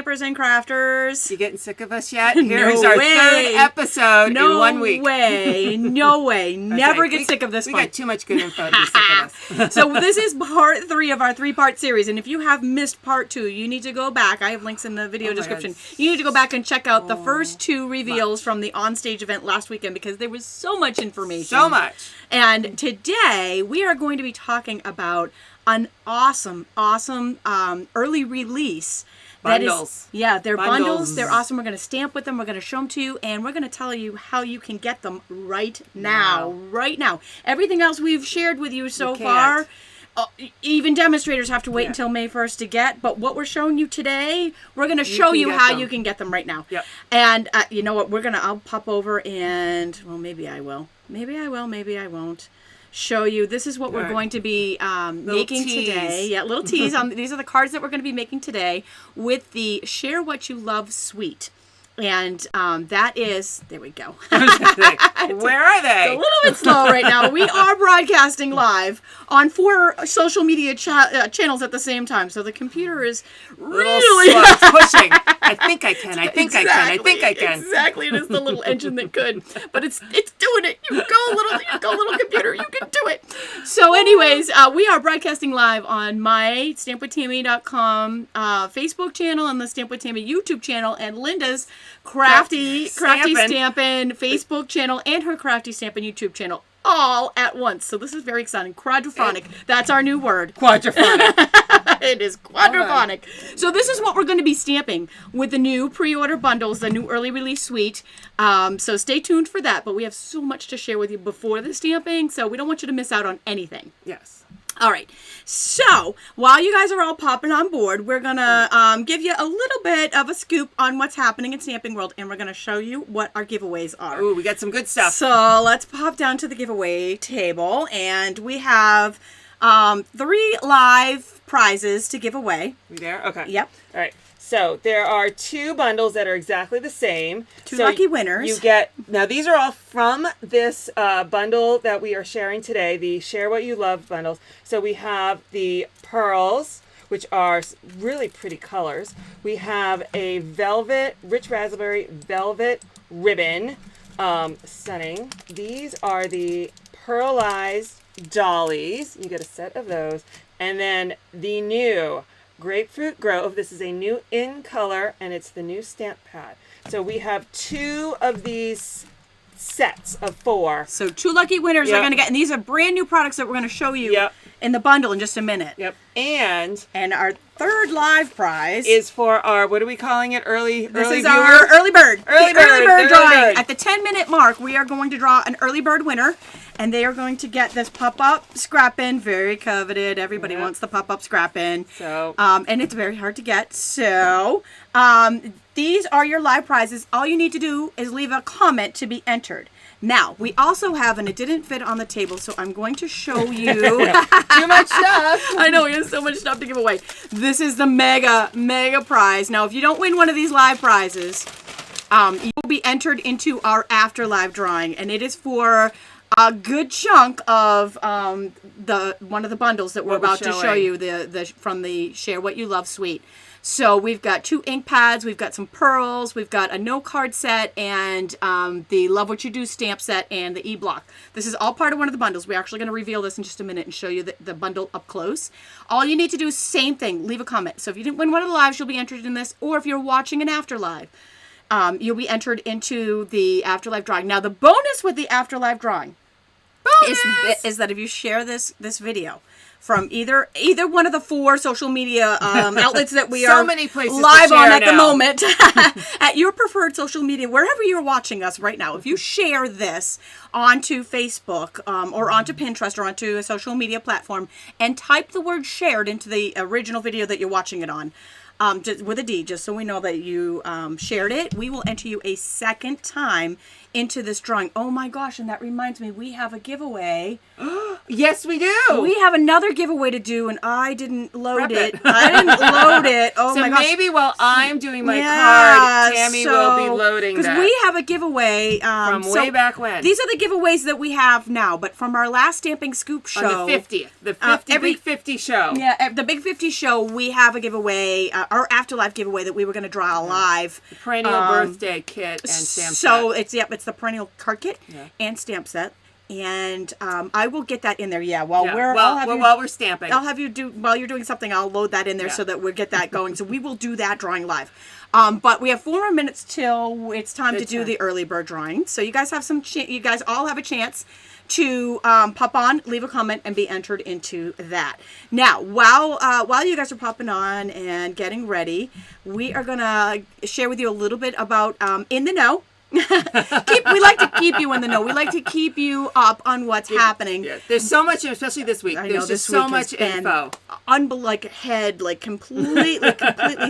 stampers and crafters. You getting sick of us yet? Here's our third episode in 1 week. No way. Never get sick of this one. We got too much good info to be sick of us. So this is part 3 of our 3-part series. And if you have missed part 2, you need to go back. I have links in the video description. God. You need to go back and check out the first 2 reveals from the onstage event last weekend because there was so much information. So much. And today we are going to be talking about an awesome early release. Bundles. They're bundles. They're awesome. We're going to stamp with them. We're going to show them to you. And we're going to tell you how you can get them right now. Right now. Everything else we've shared with you so far, even demonstrators have to wait until May 1st to get. But what we're showing you today, we're going to show you how you can get them right now. Yep. And you know what? I'll pop over and, well, maybe I will. Maybe I will. Maybe I won't. Show you. This is what we're going to be making today. Yeah, little tease. These are the cards that we're going to be making today with the Share What You Love suite. And that is, there we go. Where are they? It's a little bit slow right now. We are broadcasting live on 4 social media channels at the same time. So the computer is really slow. It's pushing. I think I can. I think I can. Exactly. It is the little engine that could. But it's doing it. You go little computer. You can do it. So anyways, we are broadcasting live on my stampwithtami.com Facebook channel and the Stamp with Tami YouTube channel and Linda's Crafty Stampin Facebook channel and her Crafty Stampin YouTube channel all at once. So this is very exciting. Quadraphonic. That's our new word. Quadraphonic. It is quadraphonic. So this is what we're going to be stamping with the new pre-order bundles, the new early release suite. So stay tuned for that. But we have so much to share with you before the stamping, so we don't want you to miss out on anything. Yes. All right, so while you guys are all popping on board, we're going to give you a little bit of a scoop on what's happening in Stamping World, and we're going to show you what our giveaways are. Ooh, we got some good stuff. So let's pop down to the giveaway table, and we have 3 live prizes to give away. We there? Okay. Yep. All right. So there are 2 bundles that are exactly the same. 2 lucky winners. You get, now these are all from this bundle that we are sharing today, the Share What You Love bundles. So we have the pearls, which are really pretty colors. We have a velvet, rich raspberry velvet ribbon. Stunning. These are the pearlized dollies. You get a set of those. And then the new Grapefruit Grove. This is a new in color, and it's the new stamp pad. So we have 2 of these sets of 4. So 2 lucky winners are going to get, and these are brand new products that we're going to show you in the bundle in just a minute. Yep. And our 3rd live prize is for our, what are we calling it? Early viewers? Our early bird. Early bird drawing. At the 10-minute mark, we are going to draw an early bird winner. And they are going to get this pop-up scrap-in, very coveted. Everybody wants the pop-up scrap-in. So, and it's very hard to get. So, these are your live prizes. All you need to do is leave a comment to be entered. Now, we also have, and it didn't fit on the table, so I'm going to show you. Too much stuff. I know, we have so much stuff to give away. This is the mega prize. Now, if you don't win one of these live prizes, you will be entered into our after live drawing, and it is for a good chunk of one of the bundles that we're about to show you, the from the Share What You Love suite. So we've got 2 ink pads, we've got some pearls, we've got a no card set, and the Love What You Do stamp set, and the e-block. This is all part of one of the bundles. We're actually going to reveal this in just a minute and show you the bundle up close. All you need to do is same thing, leave a comment. So if you didn't win one of the lives, you'll be entered in this, or if you're watching an after live, you'll be entered into the afterlife drawing. Now the bonus with the afterlife drawing is that if you share this video from either one of the 4 social media outlets that we are many places live on at now. the moment, at your preferred social media, wherever you're watching us right now, if you share this onto Facebook or onto Pinterest or onto a social media platform and type the word shared into the original video that you're watching it on, just with a D, just so we know that you shared it, we will enter you a second time into this drawing. Oh my gosh, and that reminds me, we have a giveaway. Yes, we do. We have another giveaway to do, and I didn't load it. I didn't load it. Oh my gosh. So maybe while I'm doing my card, Tami will be loading that. Because we have a giveaway. From way back when. These are the giveaways that we have now, but from our last Stamping Scoop show. On the 50th. The Big 50 show. Yeah, the Big 50 show, we have a giveaway our Afterlife giveaway that we were going to draw live. The perennial birthday kit and stamp So set. it's the perennial card kit and stamp set. And I will get that in there. While we're stamping, I'll have you do while you're doing something. I'll load that in there so that we'll get that going. So we will do that drawing live. But we have 4 more minutes till it's time to do the early bird drawing. So you guys have you guys all have a chance to pop on, leave a comment, and be entered into that. Now, while you guys are popping on and getting ready, we are gonna share with you a little bit about In the Know. We like to keep you in the know. We like to keep you up on what's happening. Yeah. There's so much, especially this week. There's just so much info. Completely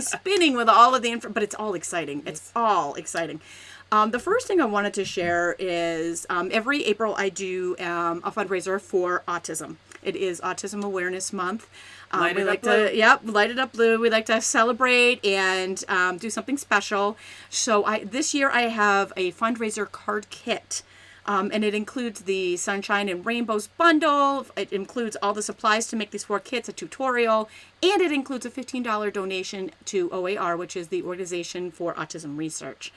spinning with all of the info, but it's all exciting. It's all exciting. The first thing I wanted to share is every April I do a fundraiser for autism. It is Autism Awareness Month. Light it up blue. We like to celebrate and do something special. So this year I have a fundraiser card kit. And it includes the Sunshine and Rainbows bundle. It includes all the supplies to make these 4 kits, a tutorial, and it includes a $15 donation to OAR, which is the Organization for Autism Research.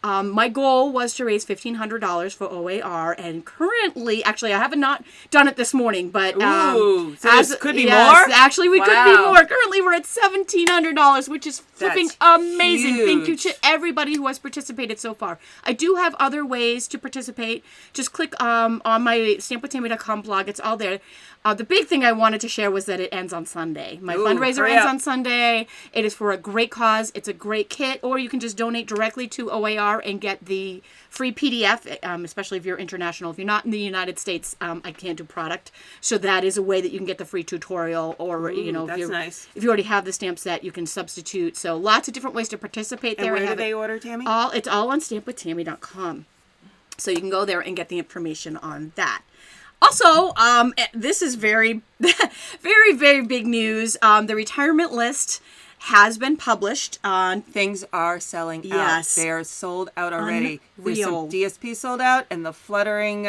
My goal was to raise $1,500 for OAR, and currently, actually, I have not done it this morning, but so this could be more. Actually, we could be more. Currently, we're at $1,700, which is flipping amazing. Huge. Thank you to everybody who has participated so far. I do have other ways to participate. Just click on my stampwithtami.com blog. It's all there. The big thing I wanted to share was that it ends on Sunday. My fundraiser ends on Sunday. It is for a great cause. It's a great kit, or you can just donate directly to OAR and get the free PDF, especially if you're international. If you're not in the United States, I can't do product. So that is a way that you can get the free tutorial, or nice. If you already have the stamp set, you can substitute. So lots of different ways to participate there. And where do they order, Tammy? It's all on stampwithtami.com. So you can go there and get the information on that. Also, this is very, very, very big news. The retirement list has been published. Things are selling out. Yes. They are sold out already. There's Unreal. some DSP sold out, and the fluttering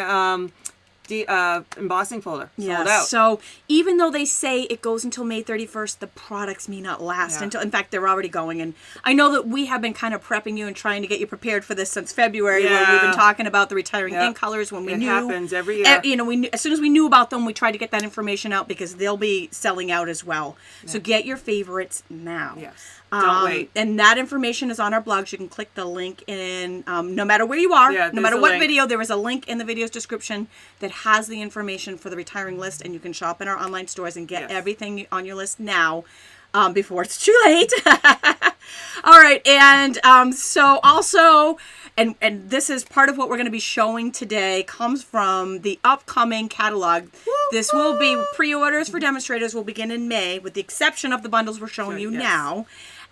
embossing folder sold out. So even though they say it goes until May 31st, the products may not last until, in fact, they're already going. And I know that we have been kind of prepping you and trying to get you prepared for this since February, when we've been talking about the retiring ink colors. When we knew, it happens every year. We knew, as soon as we knew about them, we tried to get that information out because they'll be selling out as well. So get your favorites now. Yes. Don't wait. And that information is on our blogs. You can click the link in, no matter where you are, no matter what video, there is a link in the video's description that has the information for the retiring list, and you can shop in our online stores and get everything on your list now before it's too late. All right, and so also, and this is part of what we're going to be showing today, comes from the upcoming catalog. This will be pre-orders for demonstrators will begin in May, with the exception of the bundles we're showing you now.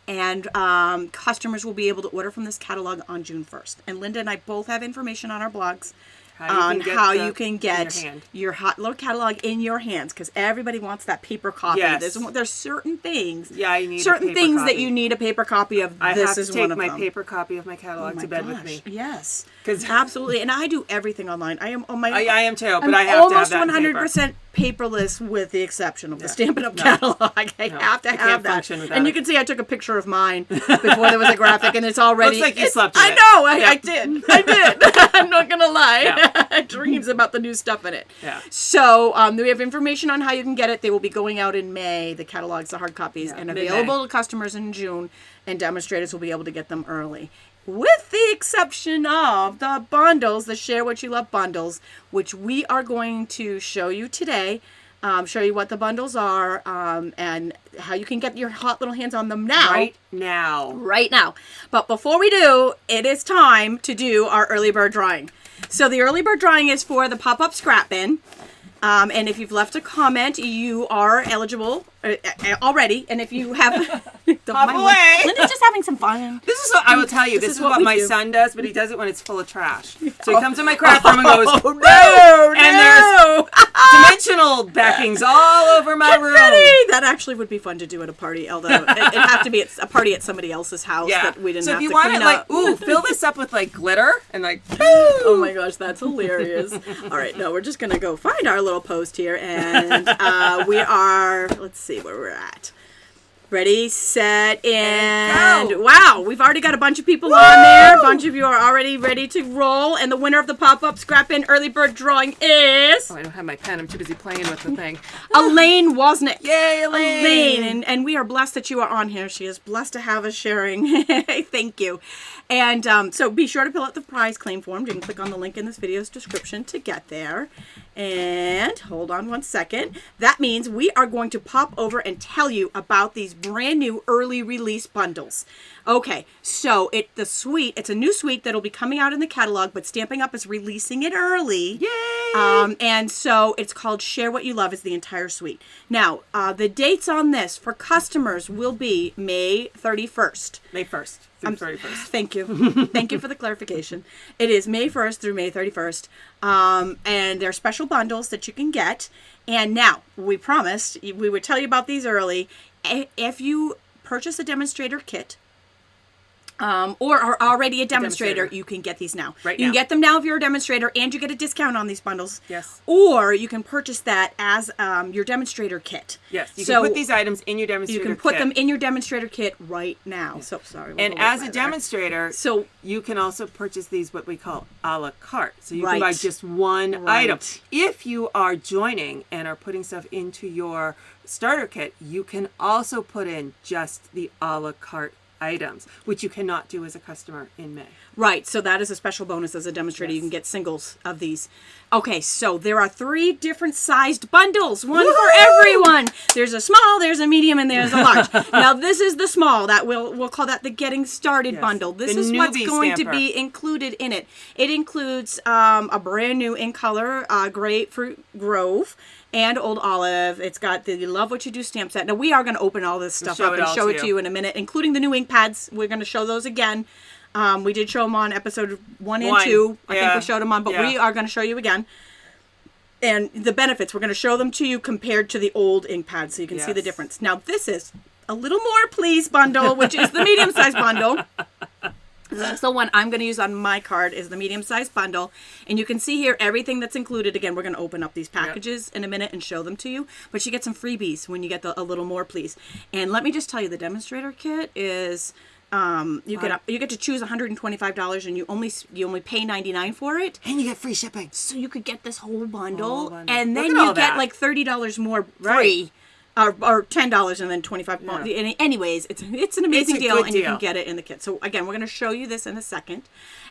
And customers will be able to order from this catalog on June 1st. And Linda and I both have information on our blogs on how you can get your hot little catalog in your hands, because everybody wants that paper copy. There's certain things. You need certain a paper things copy. that you need a paper copy of. I this have is to one take of my them. paper copy of my catalog to bed with me. Yes, 'Cause absolutely. And I do everything online. I am on my. I am too, but I'm I have to have almost that 100% paperless, with the exception of the Stampin' Up catalog. I have to have that. And you can see I took a picture of mine before there was a graphic, and it's already. Looks like you slept in I it. know. I did. I'm not gonna lie. Dreams about the new stuff in it. Yeah. So we have information on how you can get it. They will be going out in May. The catalogs, the hard copies, and available to customers in June. And demonstrators will be able to get them early, with the exception of the bundles, the Share What You Love bundles, which we are going to show you today. Show you what the bundles are, and how you can get your hot little hands on them now. Right now. But before we do, it is time to do our early bird drawing. So the early bird drawing is for the pop-up scrap bin. And if you've left a comment, you are eligible already. And if you have... Hop away! Linda's just having some fun. This is what I will tell you. This is what my do. son does, but he does it when it's full of trash. So he comes in my craft room and goes, no! And there's dimensional backings all over my room. That actually would be fun to do at a party, although it'd have to be at a party at somebody else's house that we didn't have to clean up. So if you want it, fill this up with glitter and oh my gosh, that's hilarious. All right, no, we're just going to go find our little post here, and we are, let's see where we're at. Ready, set, and go. wow, we've already got a bunch of people on there. A bunch of you are already ready to roll. And the winner of the pop-up scrap in early bird drawing is... Oh, I don't have my pen. I'm too busy playing with the thing. Elaine Wozniak. Yay, Elaine. And we are blessed that you are on here. She is blessed to have us sharing. Thank you. And so be sure to fill out the prize claim form. You can click on the link in this video's description to get there. And hold on one second. That means we are going to pop over and tell you about these brand new early release bundles. Okay, so it's a new suite that'll be coming out in the catalog, but Stampin' Up! Is releasing it early. Yay! And so it's called Share What You Love is the entire suite. Now, the dates on this for customers will be May 31st. May 1st through 31st. Thank you. Thank you for the clarification. It is May 1st through May 31st. And there are special bundles that you can get. And now, we promised we would tell you about these early. If you purchase a demonstrator kit, or are already a demonstrator, you can get these now. Right you now. can get them now if you're a demonstrator, and you get a discount on these bundles. Yes. Or you can purchase that as your demonstrator kit. Yes, you can put these items in your demonstrator kit. You can put them in your demonstrator kit right now. So sorry. And as a demonstrator, so you can also purchase these what we call a la carte. So you Right. can buy just one item. If you are joining and are putting stuff into your starter kit, you can also put in just the a la carte items, which you cannot do as a customer in May. Right, so that is a special bonus as a demonstrator. You can get singles of these. Okay, so there are 3 different sized bundles, one for everyone. There's a small, there's a medium, and there's a large. Now this is the small. That we'll call that the getting started bundle. This The is what's newbie going stamper. to be included in it. It includes a brand new in color Grapefruit Grove and Old Olive. It's got the Love What You Do stamp set. Now we are going to open all this stuff up and show it to you in a minute, including the new ink pads. We're going to show those again. We did show them on episode 1 and 2. I think we showed them on, but we are going to show you again. And the benefits, we're going to show them to you compared to the old ink pads so you can see the difference. Now this is a little more please bundle, which is the medium-sized bundle. That's the one I'm going to use on my card is the medium-sized bundle. And you can see here everything that's included. Again, we're going to open up these packages in a minute and show them to you. But you get some freebies when you get a little more please. And let me just tell you, the demonstrator kit is... you get to choose $125 and you only pay $99 for it, and you get free shipping. so you could get this whole bundle, and then Look at all you get that. like $30 more free, or $10 and then $25 more. Anyways, it's an amazing deal, and you can get it in the kit. So again, we're going to show you this in a second,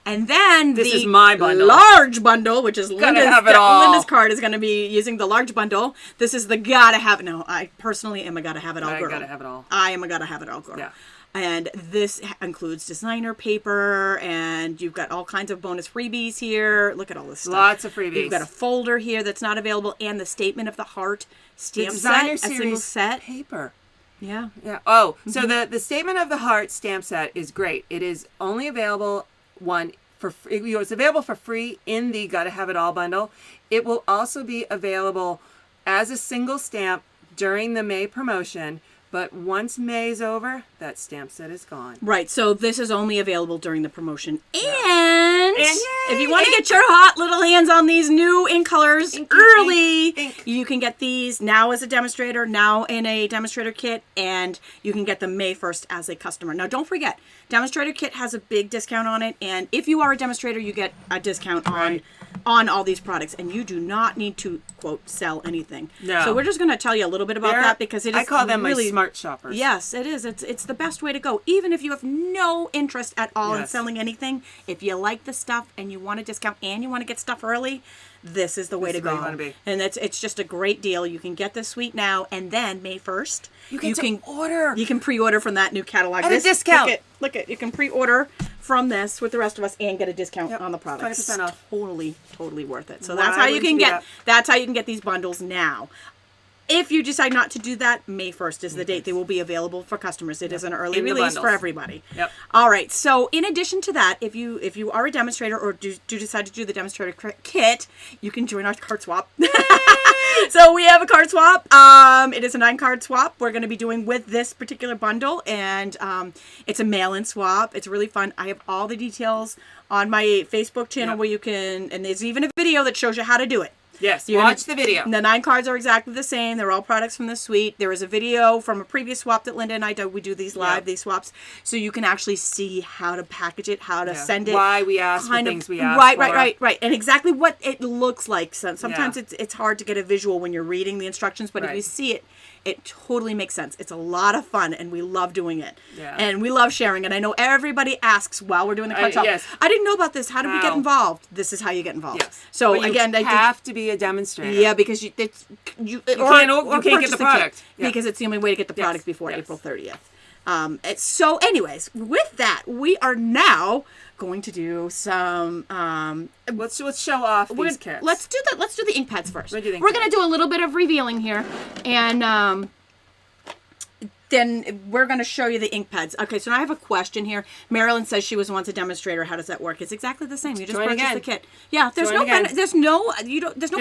and then This is my bundle. large bundle, which is Linda's card is going to be using the large bundle. This is the gotta have it. No, I personally am a gotta have it all girl. I gotta have it all. I am a gotta have it all girl. Yeah. And this includes designer paper, and you've got all kinds of bonus freebies here. Look at all this stuff. Lots of freebies. You've got a folder here that's not available, and the Statement of the Heart stamp designer set, a series single set. paper. Yeah. Yeah. Oh, so the Statement of the Heart stamp set is great. It is only available it's available for free in the Gotta Have It All bundle. It will also be available as a single stamp during the May promotion. But once May's over, that stamp set is gone. Right, so this is only available during the promotion. And yay, if you want to get your hot little hands on these new ink colors early, you can get these now as a demonstrator, now in a demonstrator kit, and you can get them May 1st as a customer. Now, don't forget, demonstrator kit has a big discount on it, and if you are a demonstrator, you get a discount on all these products, and you do not need to, quote, sell anything. No. So we're just going to tell you a little bit about that because it is I call them really my smart shoppers. Yes, it is. It's the best way to go. Even if you have no interest at all in selling anything, if you like the stuff and you want a discount and you want to get stuff early, this is the way to go. Where you want to be. And it's just a great deal. You can get this suite now, and then May 1st, you can order. You can pre-order from that new catalog. At a discount. Look it. You can pre-order from this with the rest of us and get a discount on the products. 20% off. Totally worth it. So that's how you can get these bundles now. If you decide not to do that, May 1st is the date they will be available for customers. It is an early release for everybody. Yep. All right. So in addition to that, if you are a demonstrator or do decide to do the demonstrator kit, you can join our card swap. So we have a card swap. It is a 9-card swap we're going to be doing with this particular bundle, and it's a mail-in swap. It's really fun. I have all the details on my Facebook channel where you can, and there's even a video that shows you how to do it. Yes, You're watch the video. The 9 cards are exactly the same. They're all products from the suite. There is a video from a previous swap that Linda and I do. We do these live, these swaps, so you can actually see how to package it, how to send it. Why we ask for things we ask for. Right. And exactly what it looks like. So sometimes it's hard to get a visual when you're reading the instructions, but if you see it, it totally makes sense. It's a lot of fun, and we love doing it. Yeah. And we love sharing. And I know everybody asks while we're doing the card swap, yes. I didn't know about this. How do we get involved? This is how you get involved. Yes. So but again, you have to be a demonstrator. Yeah, because you can't get the product because it's the only way to get the product before April 30th. So anyways, with that, we are now going to do some let's show off these kits. Let's do the ink pads first. We're going to do a little bit of revealing here, and then we're going to show you the ink pads. Okay, so now I have a question here. Marilyn says she wants a demonstrator. How does that work? It's exactly the same. You just purchase the kit. Yeah, there's no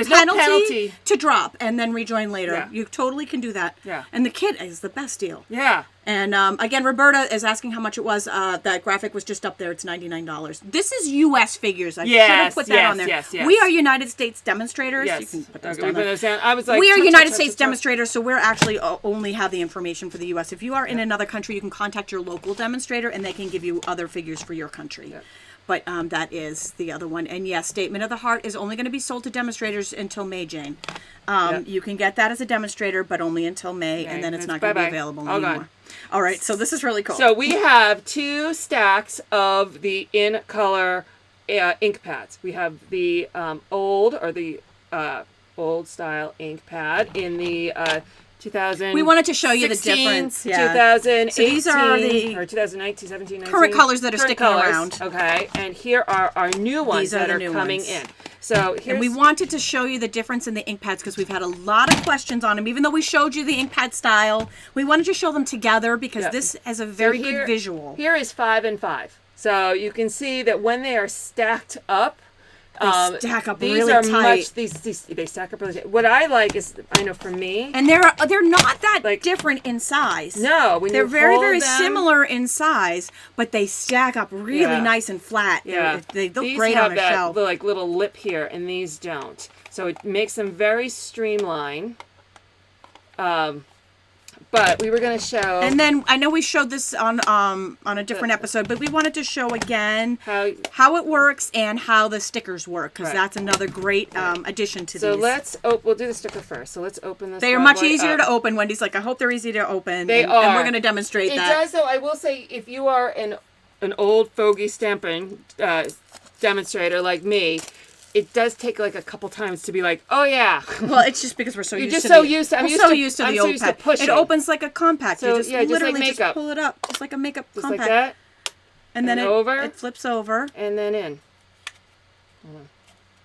penalty to drop and then rejoin later. Yeah. You totally can do that. Yeah. And the kit is the best deal. Yeah. And again, Roberta is asking how much it was. That graphic was just up there. It's $99. This is U.S. figures. I should have put that on there. Yes. We are United States demonstrators. Yes. You can put those down. I was like, we are United States demonstrators, so we're actually only have the information for the U.S. If you are in another country, you can contact your local demonstrator, and they can give you other figures for your country. Yeah. But that is the other one. And yes, Statement of the Heart is only going to be sold to demonstrators until May, Jane. You can get that as a demonstrator, but only until May, and then it's not going to be available anymore. All right, so this is really cool. So we have 2 stacks of the in color ink pads. We have the old style ink pad in the 2000. We wanted to show you the difference. Yeah. 2018. So these are the 2019, 17, 19. Current colors that are sticking around. Okay, and here are our new ones that are coming in. So and we wanted to show you the difference in the ink pads because we've had a lot of questions on them. Even though we showed you the ink pad style, we wanted to show them together because this has a very good visual. Here is 5 and 5. So you can see that when they are stacked up, they stack up really tight. They stack up really tight. What I like is, I know for me, and they're not that different in size. No, they're very similar in size, but they stack up really nice and flat. Yeah, they look great on a shelf. Like little lip here, and these don't. So it makes them very streamlined. But we were going to show, and then I know we showed this on a different episode, but we wanted to show again how it works and how the stickers work because that's another great addition to these. So we'll do the sticker first. So let's open this. They are much easier to open. Wendy's like, I hope they're easy to open. They are, and we're going to demonstrate that. It does, though. I will say, if you are an old fogey Stampin demonstrator like me, it does take like a couple times to be like, oh yeah. Well, it's just because we're so used to the old pad. It opens like a compact. So, you just literally just pull it up, just like a makeup compact. Like that. And then it flips over. And then in.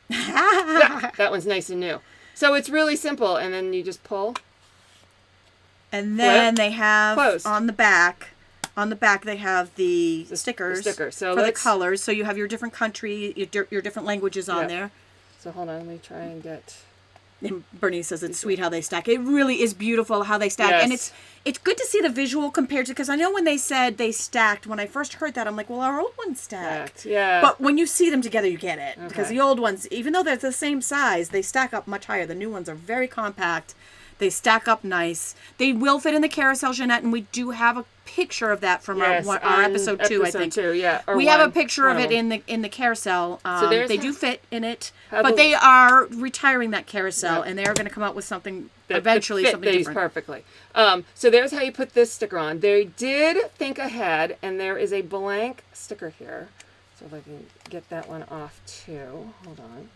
That one's nice and new. So it's really simple, and then you just pull. And then they have on the back. On the back, they have the stickers so for the colors. So you have your different country, your different languages on there. So hold on, let me try and get. And Bernice says it's sweet how they stack. It really is beautiful how they stack, and it's good to see the visual compared to because I know when they said they stacked. When I first heard that, I'm like, well, our old ones stacked. Yeah. But when you see them together, you get it because the old ones, even though they're the same size, they stack up much higher. The new ones are very compact. They stack up nice. They will fit in the carousel, Jeanette, and we do have a picture of that from our episode 2, I think. We have a picture of it in the carousel. So they do fit in it, but they are retiring that carousel, and they are going to come out with something eventually, something different. Perfectly. So there's how you put this sticker on. They did think ahead, and there is a blank sticker here. So if I can get that one off too. Hold on.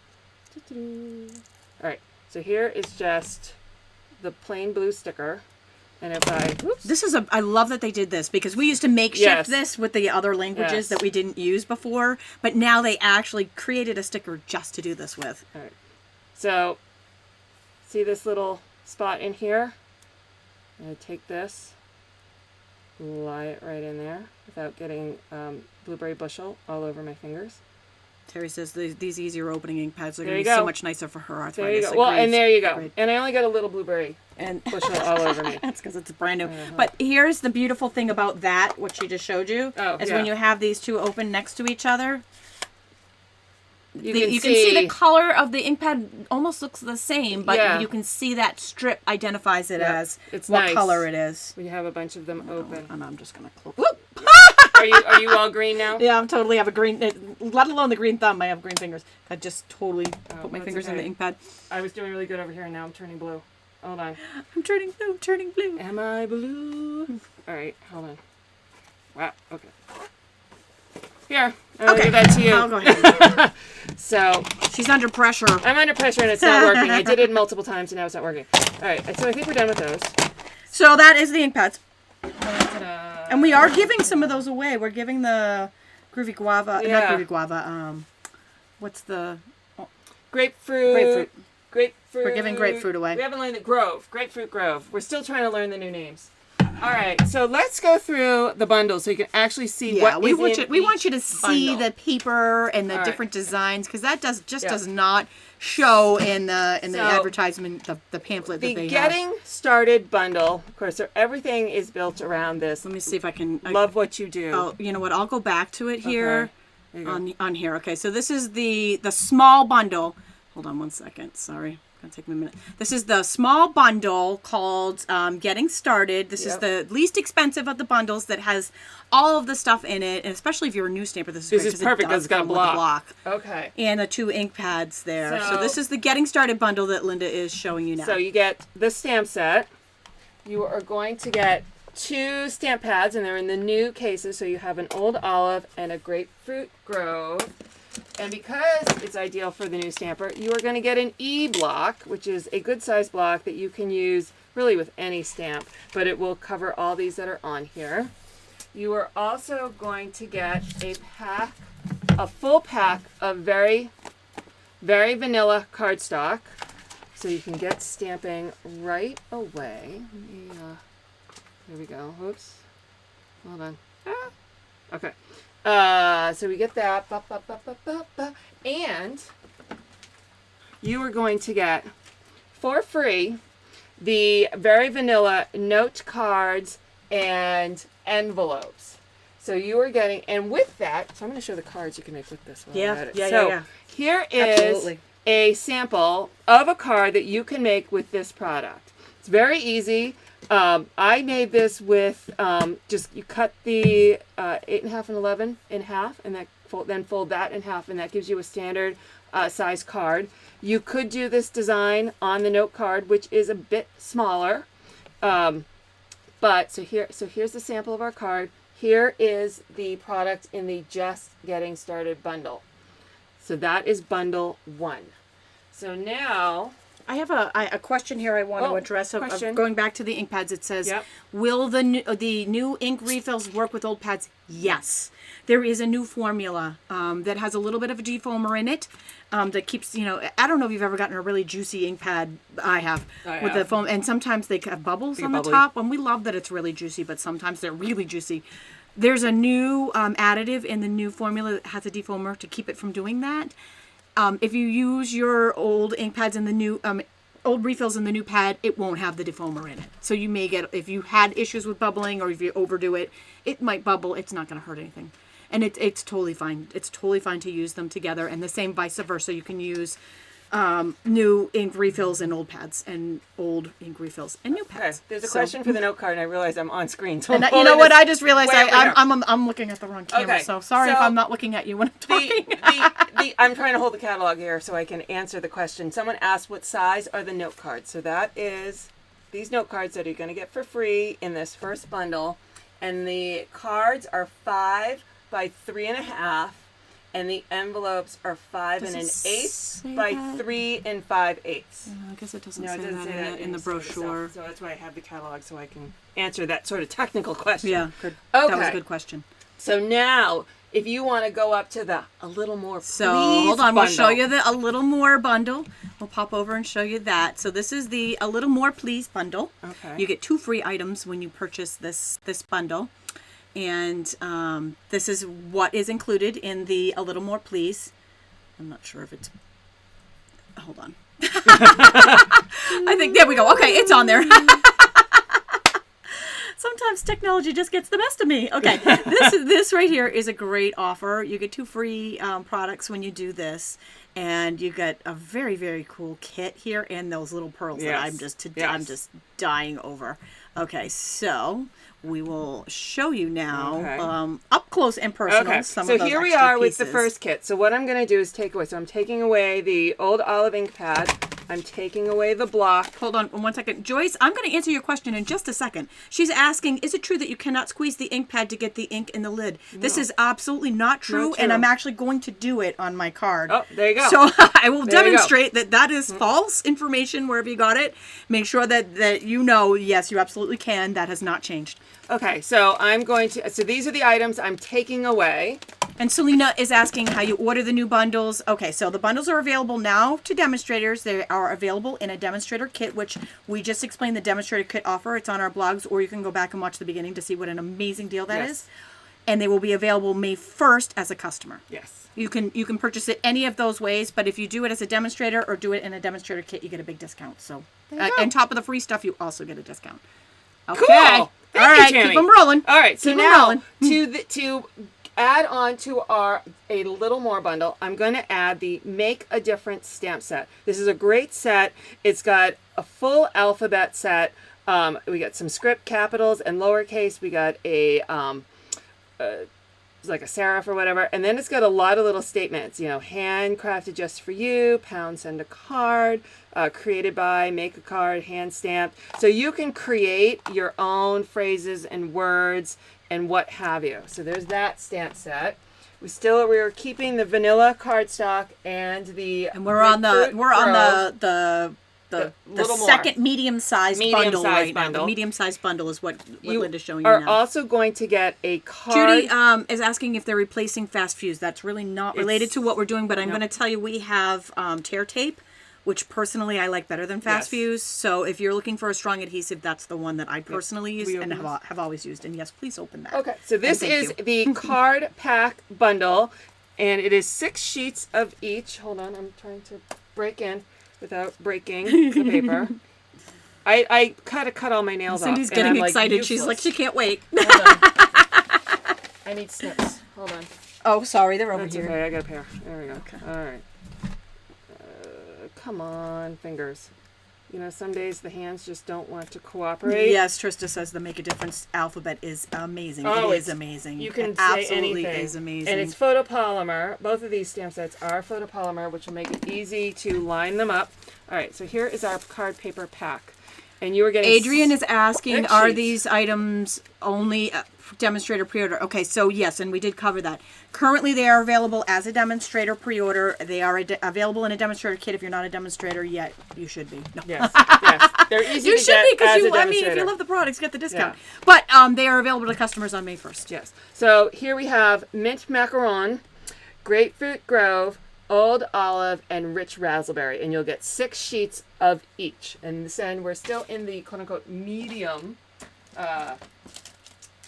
All right. So here is just the plain blue sticker, and if I love that they did this because we used to makeshift this with the other languages that we didn't use before, but now they actually created a sticker just to do this with. All right. So see this little spot in here? I'm going to take this, lie it right in there without getting blueberry bushel all over my fingers. Terry says these easier opening ink pads are going to be so much nicer for her arthritis. There you go. Well, and there you go. And I only got a little blueberry bushel all over me. That's because it's brand new. But here's the beautiful thing about that, what she just showed you, is when you have these two open next to each other. you can see the color of the ink pad almost looks the same, but you can see that strip identifies it as what color it is. We have a bunch of them open. And I'm just going to close. Are you all green now? Yeah, I'm totally have a green, let alone the green thumb. I have green fingers. I just totally put my fingers in the ink pad. I was doing really good over here, and now I'm turning blue. Hold on. I'm turning blue. I'm turning blue. Am I blue? All right, hold on. Wow. Okay. Here. I'll give that to you. I'll go ahead. So she's under pressure. I'm under pressure, and it's not working. I did it multiple times, and now it's not working. All right. So I think we're done with those. So that is the ink pads. Ta-da. And we are giving some of those away. We're giving the Groovy Guava, not Groovy Guava, what's the... Grapefruit. We're giving grapefruit away. We haven't learned the Grove. Grapefruit Grove. We're still trying to learn the new names. All right, so let's go through the bundle so you can actually see what we is want in we want you to each see bundle. the paper and the different designs, because that does not show in the advertisement, the pamphlet that they The have. Getting Started bundle, of course, so everything is built around this. Let me see if I can... Love what you do. Oh, you know what? I'll go back to it here. Okay. On here. Okay, so this is the small bundle. Hold on one second. Sorry. Gonna take me a minute. This is the small bundle called Getting Started. This is the least expensive of the bundles that has all of the stuff in it, and especially if you're a new stamper, this is great, perfect because it's got a block. Okay. And the 2 ink pads there. So this is the Getting Started bundle that Linda is showing you now. So you get the stamp set. You are going to get 2 stamp pads, and they're in the new cases. So you have an Old Olive and a Grapefruit Grove. And because it's ideal for the new stamper, you are going to get an E block, which is a good size block that you can use really with any stamp, but it will cover all these that are on here. You are also going to get a full pack of very, very vanilla cardstock, so you can get stamping right away. There we go. Oops. Hold on. Okay. So we get that, and you are going to get, for free, the very vanilla note cards and envelopes. So you are getting, and with that, so I'm going to show the cards you can make with this one. Yeah. Here is a sample of a card that you can make with this product. It's very easy. I made this with just you cut the 8.5 and 11 in half, and that then fold that in half, and that gives you a standard size card. You could do this design on the note card, which is a bit smaller. But here's the sample of our card. Here is the product in the Just Getting Started bundle. So that is bundle 1. So now I have a question here I want to address. Of going back to the ink pads, it says, will the new ink refills work with old pads? Yes. There is a new formula that has a little bit of a defoamer in it that keeps, I don't know if you've ever gotten a really juicy ink pad. I have. With the foam. And sometimes they have bubbles on the top. And we love that it's really juicy, but sometimes they're really juicy. There's a new additive in the new formula that has a defoamer to keep it from doing that. If you use your old ink pads in the new, old refills in the new pad, it won't have the defoamer in it. So you may get, if you had issues with bubbling or if you overdo it, it might bubble. It's not going to hurt anything. And it's totally fine. It's totally fine to use them together. And the same vice versa. You can use new ink refills and old pads, and old ink refills and new pads. Okay. There's a question for the note card, and I realize I'm on screen. So and you know what? I just realized I'm looking at the wrong camera. Okay. So sorry if I'm not looking at you when I'm talking. I'm trying to hold the catalog here so I can answer the question. Someone asked what size are the note cards. So that is these note cards that you're going to get for free in this first bundle. And the cards are 5 by 3.5. And the envelopes are 5 1/8 by 3 5/8. I guess it doesn't say that in the brochure. So that's why I have the catalog, so I can answer that sort of technical question. Yeah, good. Okay. That was a good question. So now, if you want to go up to the a little more So hold on, we'll show you the a little more bundle. We'll pop over and show you that. So this is the a little more please bundle. Okay. You get 2 free items when you purchase this bundle. And this is what is included in the A Little More Please. I'm not sure if it's... Hold on. I think, there we go. Okay, it's on there. Sometimes technology just gets the best of me. Okay, this right here is a great offer. You get 2 free products when you do this, and you get a very, very cool kit here and those little pearls that I'm just dying over. Okay, so we will show you now up close and personal some of those here we extra are pieces. with the first kit. So what I'm going to do is take away. So I'm taking away the old olive ink pad. I'm taking away the block. Hold on 1 second. Joyce, I'm going to answer your question in just a second. She's asking, is it true that you cannot squeeze the ink pad to get the ink in the lid? No. This is absolutely not true, and I'm actually going to do it on my card. Oh, there you go. So I will demonstrate that is false information wherever you got it. Make sure that you know, yes, you absolutely can. That has not changed. Okay, so so these are the items I'm taking away. And Selena is asking how you order the new bundles. Okay, so the bundles are available now to demonstrators. They are available in a demonstrator kit, which we just explained the demonstrator kit offer. It's on our blogs, or you can go back and watch the beginning to see what an amazing deal that is. And they will be available May 1st as a customer. Yes. You can purchase it any of those ways, but if you do it as a demonstrator or do it in a demonstrator kit, you get a big discount. So, on top of the free stuff, you also get a discount. Okay. Cool. Thank All right, you, keep them rolling. All right, so keep now to add on to a little more bundle, I'm going to add the Make a Difference stamp set. This is a great set. It's got a full alphabet set. We got some script capitals and lowercase. We got a like a serif or whatever, and then it's got a lot of little statements. You know, handcrafted just for you. Pound send a card. Created by, make a card, hand stamped. So you can create your own phrases and words and what have you. So there's that stamp set. We're keeping the vanilla cardstock and we're on the second medium-sized bundle right now. The medium-sized bundle is what Linda's showing you now. You are also going to get a card. Judy is asking if they're replacing fast fuse. That's really not related to what we're doing, but I'm going to tell you we have tear tape, which personally I like better than fast fuse. So if you're looking for a strong adhesive, that's the one that I personally use and have always used. And yes, please open that. Okay, so this is the card pack bundle, and it is 6 sheets of each. Hold on, I'm trying to break in without breaking the paper. I kind of cut all my nails off. Cindy's getting excited. She's like, she can't wait. I need snips. Hold on. Oh, sorry, they're over here. Okay, I got a pair. There we go. Okay. All right. Come on, fingers. You know, some days the hands just don't want to cooperate. Yes, Trista says the Make a Difference alphabet is amazing. Oh, it is amazing. You can say absolutely anything. Is amazing. And it's photopolymer. Both of these stamp sets are photopolymer, which will make it easy to line them up. All right, so here is our card paper pack. And you were getting... Adrian is asking, are these items only demonstrator pre-order? Okay, so yes, and we did cover that. Currently, they are available as a demonstrator pre-order. They are available in a demonstrator kit. If you're not a demonstrator yet, you should be. No. Yes, they're easy you to should get be, because if you love the products, get the discount. Yeah. But they are available to customers on May 1st. Yes. So here we have mint macaron, grapefruit grove, old olive, and rich raspberry, and you'll get 6 sheets of each. And then we're still in the quote-unquote medium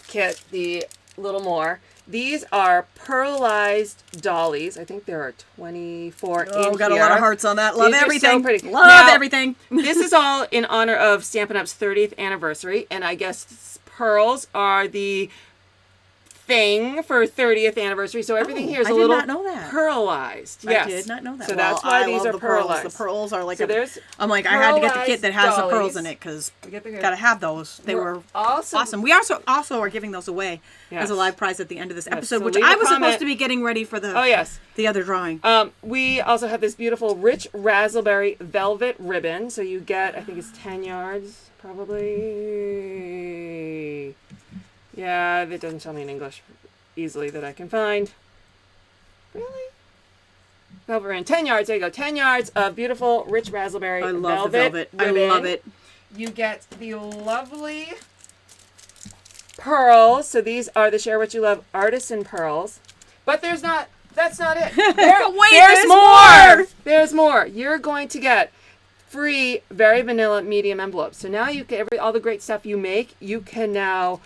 kit, the little more. These are pearlized dollies. I think there are 24 in here. Oh, got a lot of hearts on that. Love everything. So pretty. Love everything. This is all in honor of Stampin' Up's 30th anniversary, and I guess pearls are the thing for 30th anniversary, so everything here is a little pearlized. Yes. I did not know that. So that's why these are pearlized. The pearls are like I'm like, I had to get the kit that has the pearls in it because gotta have those. They were awesome. We also are giving those away as a live prize at the end of this episode, which I was supposed to be getting ready for the the other drawing. We also have this beautiful rich raspberry velvet ribbon. So you get, I think it's 10 yards probably. Yeah, that doesn't tell me in English easily that I can find. Really? Velvet ribbon. 10 yards. There you go. 10 yards of beautiful, rich raspberry velvet. I love the velvet. Ribbon. I love it. You get the lovely pearls. So these are the Share What You Love artisan pearls. But that's not it. There's more. There's more. You're going to get free, very vanilla medium envelopes. So now you get all the great stuff you make, you can now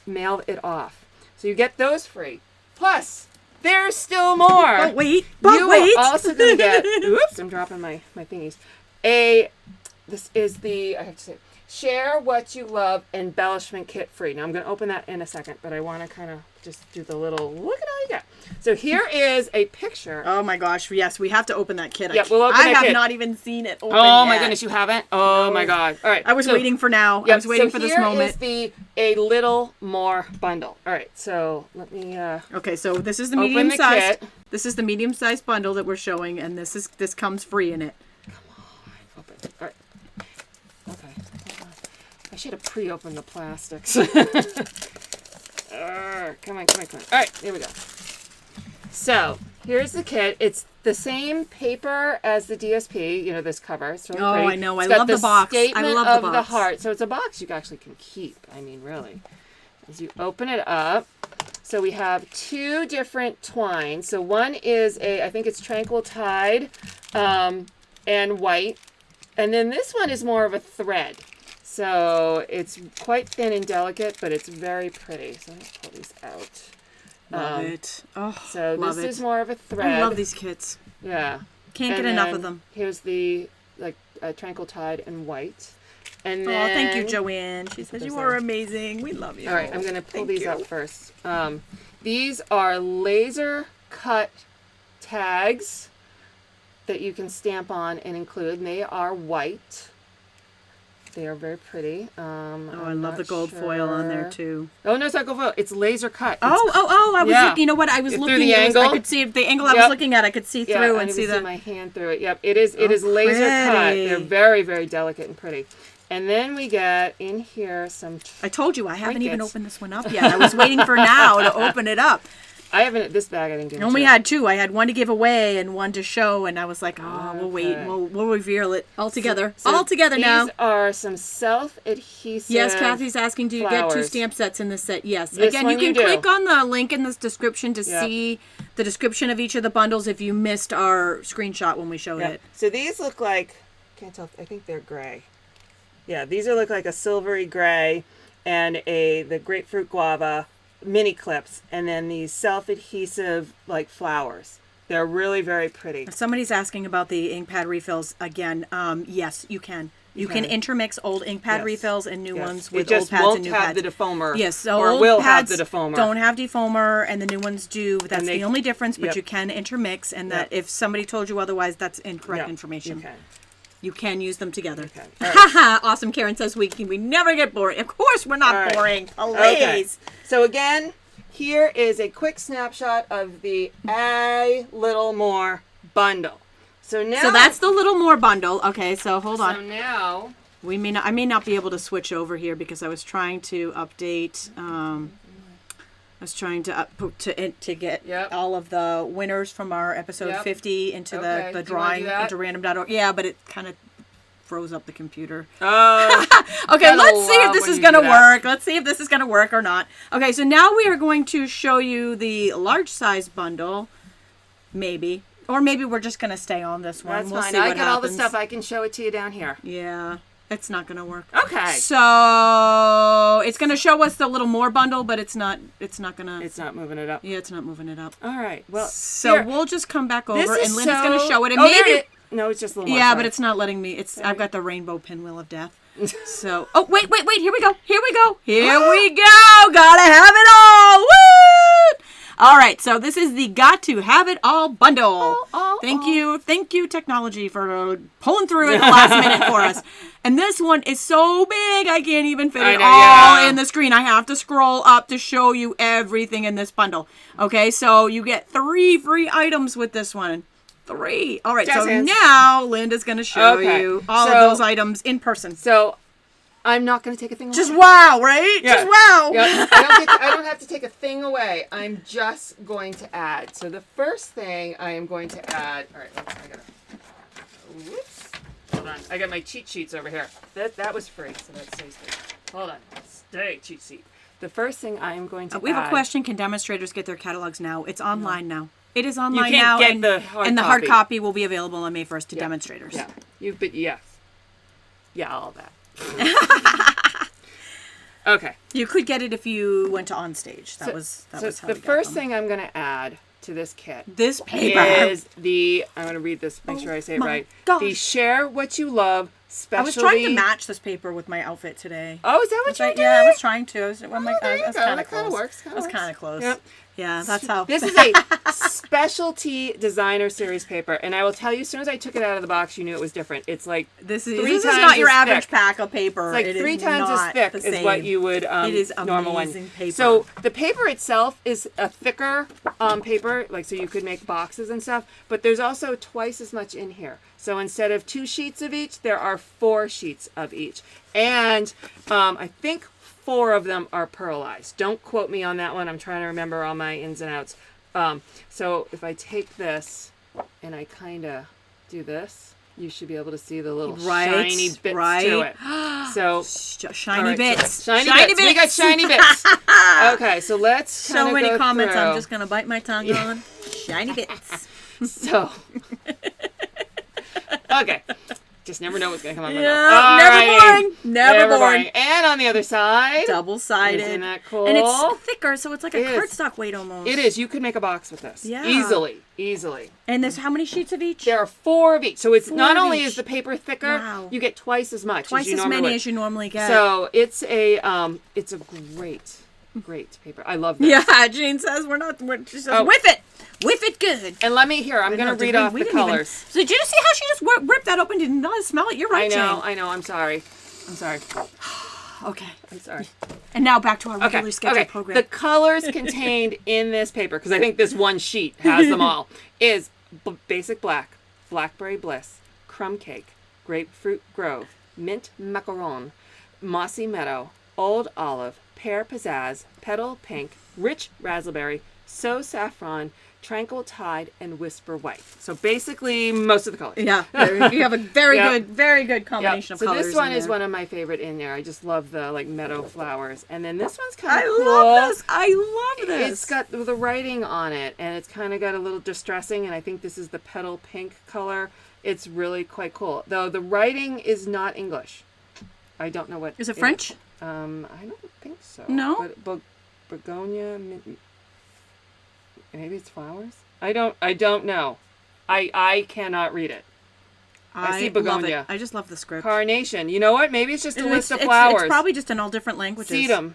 mail it off. So you get those free. Plus, there's still more. But wait. You are also going to get, oops, I'm dropping my thingies. This is the, I have to say, Share What You Love embellishment kit free. Now I'm going to open that in a second, but I want to kind of just do the little, look at all you got. So here is a picture. Oh my gosh, yes, we have to open that kit. Yeah, we'll open that I have kit. not even seen it open Oh yet. my goodness, you haven't? Oh my God. All right. I was waiting for now. I was waiting for this moment. Here is a little more bundle. All right, so let me Okay, so this is the open medium the size. kit. This is the medium sized bundle that we're showing, and this comes free in it. Come on, open it. All right. Okay. Hold on. I should have pre-opened the plastics. Come on. All right, here we go. So here's the kit. It's the same paper as the DSP. You know, this cover. It's really pretty. I know. It's I got love the box. I statement love of the the box. heart. So it's a box you actually can keep. I mean, really. As you open it up, so we have two different twines. So one is I think it's Tranquil Tide and white. And then this one is more of a thread. So it's quite thin and delicate, but it's very pretty. So let's pull these out. Love it. Oh, So love this it. is more of a thread. I love these kits. Yeah. Can't And get enough then of them. Here's the Tranquil Tide and white. And Oh, then, thank you, Joanne. She says you are amazing. We love you. All right, I'm going to pull Thank these you. out first. These are laser cut tags that you can stamp on and include. And they are white. They are very pretty. Oh, I love the gold foil on there too. Oh no, it's not gold foil. It's laser cut. Oh! I was Yeah. looking. You know what? I was Through looking. the angle? I could see the angle I was Yep. looking at. I could see Yeah, through I and can see the. my hand through it. Yep, it is. It is laser cut. pretty. They're very, very delicate and pretty. And then we get in here some. I told you I haven't even trinkets. opened this one up yet. I was waiting for now to open it up. I haven't. This bag I didn't give. I only had two. I had one to give away and one to show, and I was like, we'll wait. Okay. We'll reveal it all together. So all together now. These are some self-adhesive. Yes, Kathy's asking, do you get two flowers. stamp sets in this set? Yes. This Again, one you can you do. click on the link in this description to Yep. see the description of each of the bundles if you missed our screenshot when we showed Yeah. it. So these look like, can't tell. I think they're gray. Yeah, these look like a silvery gray, and the grapefruit guava mini clips, and then these self-adhesive like flowers. They're really very pretty. If somebody's asking about the ink pad refills again, yes, you can. You can intermix old ink pad Yes. refills and new Yes. ones It with just old pads won't and new have pads. the defoamer. Yes, so or old will pads have the defoamer. don't have defoamer, and the new ones do. That's And they- the only difference, but Yep. you can intermix, and that Yep. if somebody told you otherwise, that's incorrect Yeah, information. You can. You can use them together. Okay. All right. Haha, awesome. Karen says we never get boring. Of course we're not All right. boring. Please. Okay. So again, here is a quick snapshot of the A Little More bundle. So now. So that's the little more bundle. Okay, so hold So on. now. I may not be able to switch over here because I was trying to update. I was trying to get Yep. all of the winners from our episode Yep. 50 into Okay. the Do you wanna drawing do that? into random.org. Yeah, but it kind of froze up the computer. Oh. Okay, Gotta let's see if love this when is you going to do that. work. Let's see if this is going to work or not. Okay, so now we are going to show you the large size bundle, maybe. Or maybe we're just going to stay on this one. That's we'll fine. see I what got all the happens. stuff. I can show it to you down here. Yeah, it's not going to work. Okay. So it's going to show us the little more bundle, but it's not going to. It's not moving it up. Yeah, it's not moving it up. All right. Well, So here. we'll just come back This over is and Linda's going to so- show it. And Oh, there maybe. it is. No, it's just a little more. Yeah, sorry. but it's not letting me. I've got the rainbow pinwheel of death. So, oh, wait. Here we go. Here we go. Gotta have it all. Woo! All right. So this is the Got to Have It All bundle. Thank you, technology, for pulling through at the last minute for us. And this one is so big, I can't even fit it all in the screen. I have to scroll up to show you everything in this bundle. Okay, so you get 3 free items with this one. 3. All right, Jazz so hands. now Linda's going to show Okay, you all so- of those items in person. So, I'm not going to take a thing away. Just wow, right? Yeah. Just wow. Yep. I don't have to take a thing away. I'm just going to add. So the first thing I am going to add. All right, whoops. Hold on. I got my cheat sheets over here. That was free, so that stays there. Hold on. Stay cheat sheet. The first thing I am going to We have add. a question. Can demonstrators get their catalogs now? It's online now. It is online can't now. get and the hard and the hard copy. copy will be available on May 1st to demonstrators. Yeah. But yes. Yeah, all that. Okay. You could get it if you went to onstage. That was how the we got first them. thing I'm going to add to this kit This paper is I'm going to read this, make sure I say it my right. gosh. The Share What You Love specialty. I was trying to match this paper with my outfit today. Oh, is that what you're doing? Yeah, I was trying to. I was, there you go. That kind of works. I was kind of close. Yep. Yeah, that's how. This is a specialty designer series paper, and I will tell you, as soon as I took it out of the box, you knew it was different. It's like this three is times not your as average thick. pack of paper. It's like it 3 is times as not thick the as same. what you would It is normal one. amazing paper. So the paper itself is a thicker paper, like so you could make boxes and stuff. But there's also twice as much in here. So instead of 2 sheets of each, there are 4 sheets of each, and I think 4 of them are pearlized. Don't quote me on that one. I'm trying to remember all my ins and outs. So if I take this and I kind of do this, you should be able to see the little shiny bits to it. So shiny bits. So shiny bits. We got shiny bits. Okay, so let's so many go comments. through. I'm just gonna bite my tongue on shiny bits. So okay. Just never know what's going to come up. Yeah, never boring. Never boring. And on the other side, double-sided. Isn't that cool? And it's thicker, so it's like a cardstock weight almost. It is. You could make a box with this. Yeah. Easily. And there's how many sheets of each? There are 4 of each. So it's 4 not of only each. is the paper thicker, you get twice as much. Twice as, as many as you normally get. So it's a great paper. I love this. Yeah, Jean says she says, whiff it good. And let me hear. I'm going to read off the colors. So did you see how she just ripped that open? Did not smell it. You're right, Jane. I know. I'm sorry. Okay. I'm sorry. And now back to our regularly scheduled program. The colors contained in this paper, because I think this one sheet has them all, is basic black, blackberry bliss, crumb cake, grapefruit grove, mint macaron, mossy meadow, old olive, pear pizzazz, petal pink, rich raspberry, so saffron, tranquil tide, and whisper white. So basically most of the colors. Yeah, you have a very good combination of colors. So this one is one of my favorite in there. I just love the meadow flowers. And then this one's kind of cool. I love this. It's got the writing on it, and it's kind of got a little distressing, and I think this is the petal pink color. It's really quite cool. Though the writing is not English. I don't know what. Is it French? I don't think so. No? But begonia, maybe it's flowers? I don't know. I cannot read it. I see begonia. Love it. I just love the script. Carnation. You know what? Maybe it's just a list of flowers. It's probably just in all different languages. Sedum.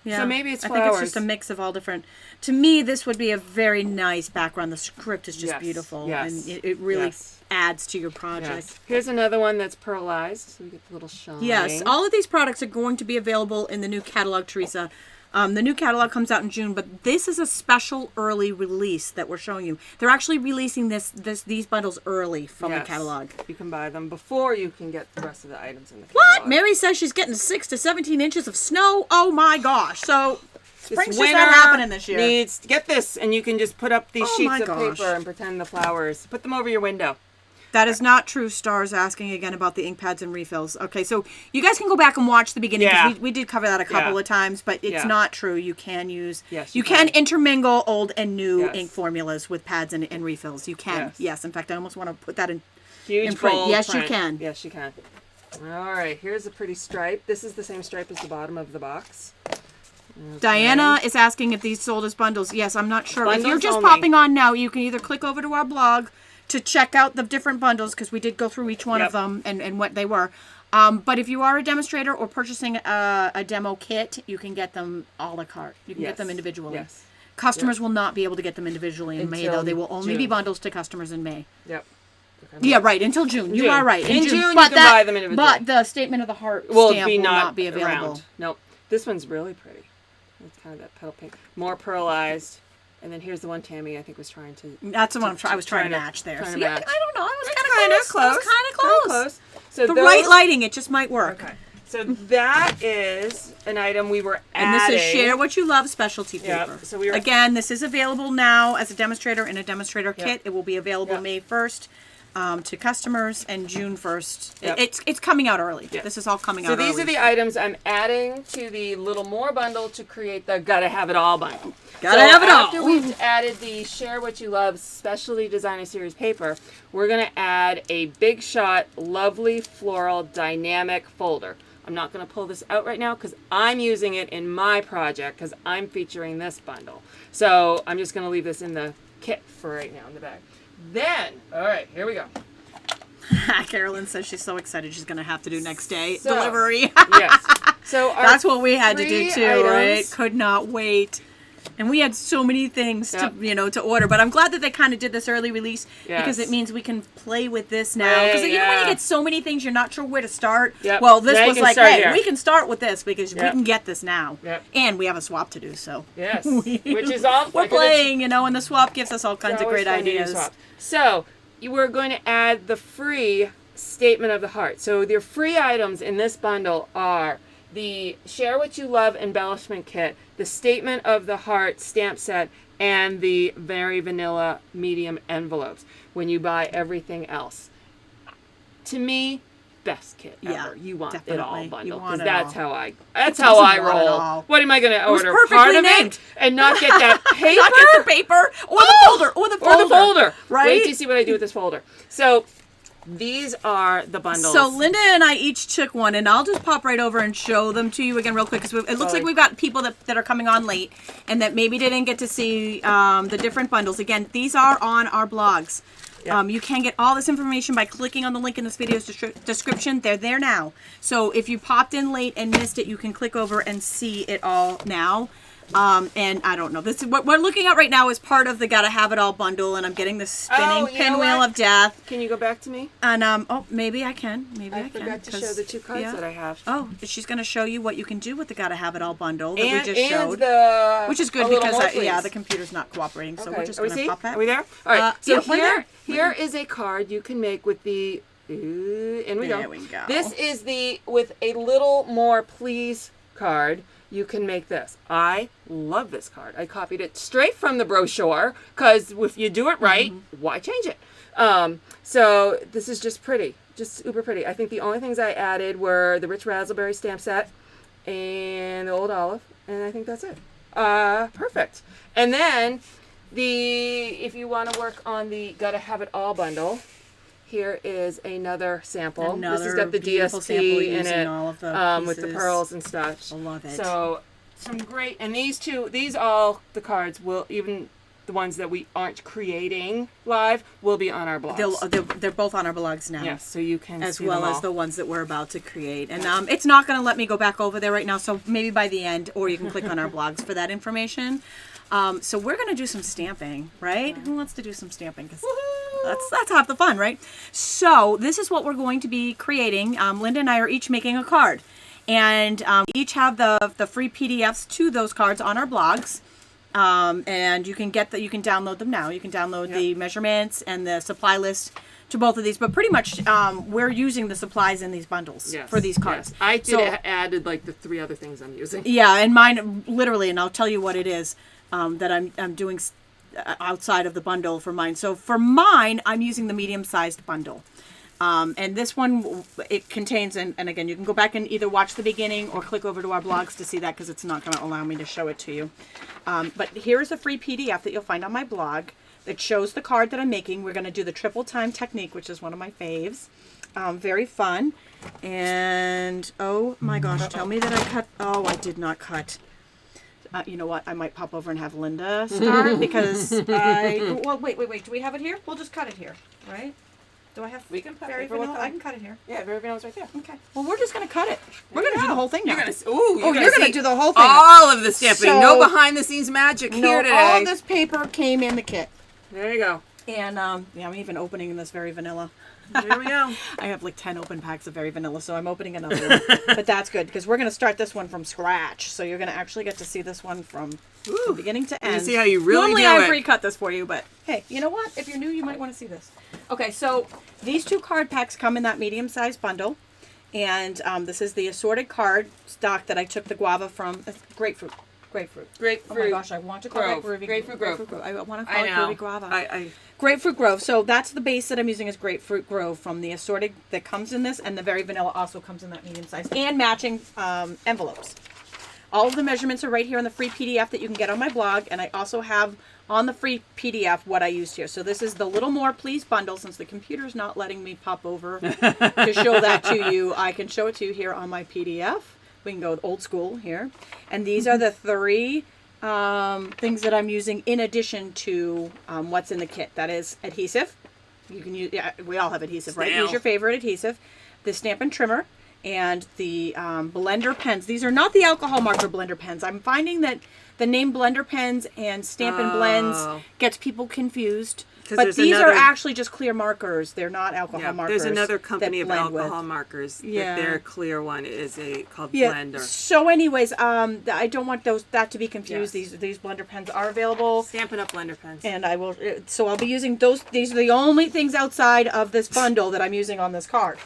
Yeah. So maybe it's flowers. I think it's just a mix of all different. To me, this would be a very nice background. The script is just beautiful. Yes. And it really adds to your project. Yes. Here's another one that's pearlized. So we get the little shine. Yes. All of these products are going to be available in the new catalog, Teresa. The new catalog comes out in June, but this is a special early release that we're showing you. They're actually releasing these bundles early from the catalog. You can buy them before you can get the rest of the items in the catalog. What? Mary says she's getting 6 to 17 inches of snow. Oh my gosh. So spring's just not happening this year. Needs to get this, and you can just put up these sheets of paper and pretend the flowers. Put them over your window. That is not true. Star's asking again about the ink pads and refills. Okay, so you guys can go back and watch the beginning. Yeah. We did cover that a couple of times, but it's not true. You can use, you can intermingle old and new ink formulas with pads and refills. You can. Yes. In fact, I almost want to put that in print. Yes, you can. Yes, you can. All right, here's a pretty stripe. This is the same stripe as the bottom of the box. Okay. Diana is asking if these sold as bundles. Yes, I'm not sure. If you're just popping on now, you can either click over to our blog to check out the different bundles, because we did go through each one of them and what they were. But if you are a demonstrator or purchasing a demo kit, you can get them a la carte. You can get them individually. Yes. Customers will not be able to get them individually in May, though. They will only be bundles to customers in May. Yep. Yeah, right, until June. You are right. In June, you can buy them individually. But the Statement of the Heart stamp will not be available. Around. Nope. This one's really pretty. It's kind of that petal pink. More pearlized. And then here's the one Tami, I think, was trying to... That's the one I was trying to match there. See, I don't know. I was kind of close. Kind of close. So the right lighting, it just might work. Okay. So that is an item we were adding. And this is Share What You Love specialty paper. Yep. So Again, this is available now as a demonstrator in a demonstrator kit. It will be available May 1st. To customers, and June 1st. It's coming out early. This is all coming out early. So these are the items I'm adding to the Little More bundle to create the Gotta Have It All bundle. Gotta have it all. After we've added the Share What You Love Specialty Designer Series paper, we're going to add a Big Shot Lovely Floral Dynamic Folder. I'm not going to pull this out right now because I'm using it in my project because I'm featuring this bundle. So I'm just going to leave this in the kit for right now in the bag. Then, all right, here we go. Carolyn says she's so excited she's going to have to do next day So, delivery. Yes. So That's what we had to do free too, items- right? Could not wait. And we had so many things Yep. to order, but I'm glad that they kind of did this early release because Yes. it means we can play with this now. Because Right, you know when you yeah. get so many things, you're not sure where to start. Yep. Well, this Now you was can like, start hey, here. we can start with this because we Yep. can get this now, Yep. and we have a swap to do. So Yes. Which is all we're playing, and the swap gives us all kinds of always great fun to do ideas. swap. So we're going to add the free statement of the heart. So your free items in this bundle are the Share What You Love embellishment kit, the statement of the heart stamp set, and the very vanilla medium envelopes when you buy everything else. To me, best kit ever. Yeah, You want it definitely. all You bundle want because it that's all. how doesn't I want it roll. all. What am I going to was order? perfectly Part of named. it and not get that paper? Not get the paper or the folder or the folder. Or the folder. Right? Wait till you see what I do with this folder. So these are the bundles. So Linda and I each took one, and I'll just pop right over and show them to you again real quick because it looks like we've got people that are coming on late and that maybe didn't get to see the different bundles. Again, these are on our blogs. Yeah. You can get all this information by clicking on the link in this video's description. They're there now. So if you popped in late and missed it, you can click over and see it all now. And I don't know. This is what we're looking at right now is part of the Gotta Have It All bundle, and I'm getting the spinning you know pinwheel what? of death. Can you go back to me? And maybe I can. Maybe I can. forgot to show the two cards that I have. Oh, she's going to show you what you can do with the Gotta Have It All bundle that And, we just showed. the Which is good a little because more, please. the computer's not cooperating, so we're just Are we going to see? pop that. Are we there? All right. So yeah, we're there. here is a card you can make with the. In we go. There we go. This is the with a little more please card. You can make this. I love this card. I copied it straight from the brochure because if you do it right, why change it? So this is just pretty, just super pretty. I think the only things I added were the Rich Razzleberry stamp set and the Old Olive, and I think that's it. Perfect. And then if you want to work on the Gotta Have It All bundle, here is another sample. This has got the beautiful sample DSP in using it all of the with the pieces. pearls and stuff. I love it. So some great, and these all the cards will, even the ones that we aren't creating live, will be on our blogs. They're both on our blogs now. Yes, so you can As see well them as all. the ones that we're about to create. And it's not going to let me go back over there right now, so maybe by the end, or you can click on our blogs for that information. So we're going to do some stamping, right? Who wants to do some stamping? 'Cause that's half the fun, right? So this is what we're going to be creating. Linda and I are each making a card. And we each have the free PDFs to those cards on our blogs. And you can download them now. You can download the measurements and the supply list to both of these. But pretty much we're using the supplies in these bundles for these cards. Yes. I added like the 3 other things I'm using. Yeah, and mine literally, and I'll tell you what it is that I'm doing outside of the bundle for mine. So for mine, I'm using the medium-sized bundle. And this one, it contains, and again, you can go back and either watch the beginning or click over to our blogs to see that because it's not going to allow me to show it to you. But here's a free PDF that you'll find on my blog that shows the card that I'm making. We're going to do the triple time technique, which is one of my faves. Very fun. And, oh my gosh, tell me that I cut. Oh, I did not cut. You know what? I might pop over and have Linda start because well, wait. Do we have it here? We'll just cut it here, right? Do I have? We can cut very paper. vanilla? I can cut it here. Yeah, very vanilla's right there. Okay. Well, we're just gonna cut it. We're gonna do the whole thing now. You're gonna see do the whole thing. All of the stamping. So- no behind the scenes magic here today. all this paper came in the kit, There you go. and I'm even opening this very vanilla. There we go. I have like 10 open packs of very vanilla, so I'm opening another one. But that's good because we're gonna start this one from scratch. So you're gonna actually get to see this one from beginning to end. see how you really Normally do I it. pre-cut this for you, but hey, you know what? If you're new, you might want to see this. Okay, so these 2 card packs come in that medium-sized bundle, and this is the assorted card stock that I took the guava from. Grapefruit. Oh my gosh, I want to call it Grapefruit Grove. I want to call it Groovy Guava. I Grapefruit Grove. So that's the base that I'm using is Grapefruit Grove from the assorted that comes in this, and the very vanilla also comes in that medium size, and matching envelopes. All of the measurements are right here on the free PDF that you can get on my blog, and I also have on the free PDF what I used here. So this is the Little More Please bundle. Since the computer's not letting me pop over to show that to you, I can show it to you here on my PDF. We can go old school here. And these are the 3 things that I'm using in addition to what's in the kit. That is adhesive, You can use, yeah, we all have adhesive, right? Snail. Use your favorite adhesive. The Stampin' trimmer and the blender pens. These are not the alcohol marker blender pens. I'm finding that the name blender pens and Stampin' blends gets people confused. But these are actually just clear markers. They're not alcohol markers. There's another company of alcohol markers. Yeah. Their clear one is called Blender. So anyways, I don't want that to be confused. Yes. These blender pens are available. Stampin' Up! Blender pens. And I will, so I'll be using those. These are the only things outside of this bundle that I'm using on this card.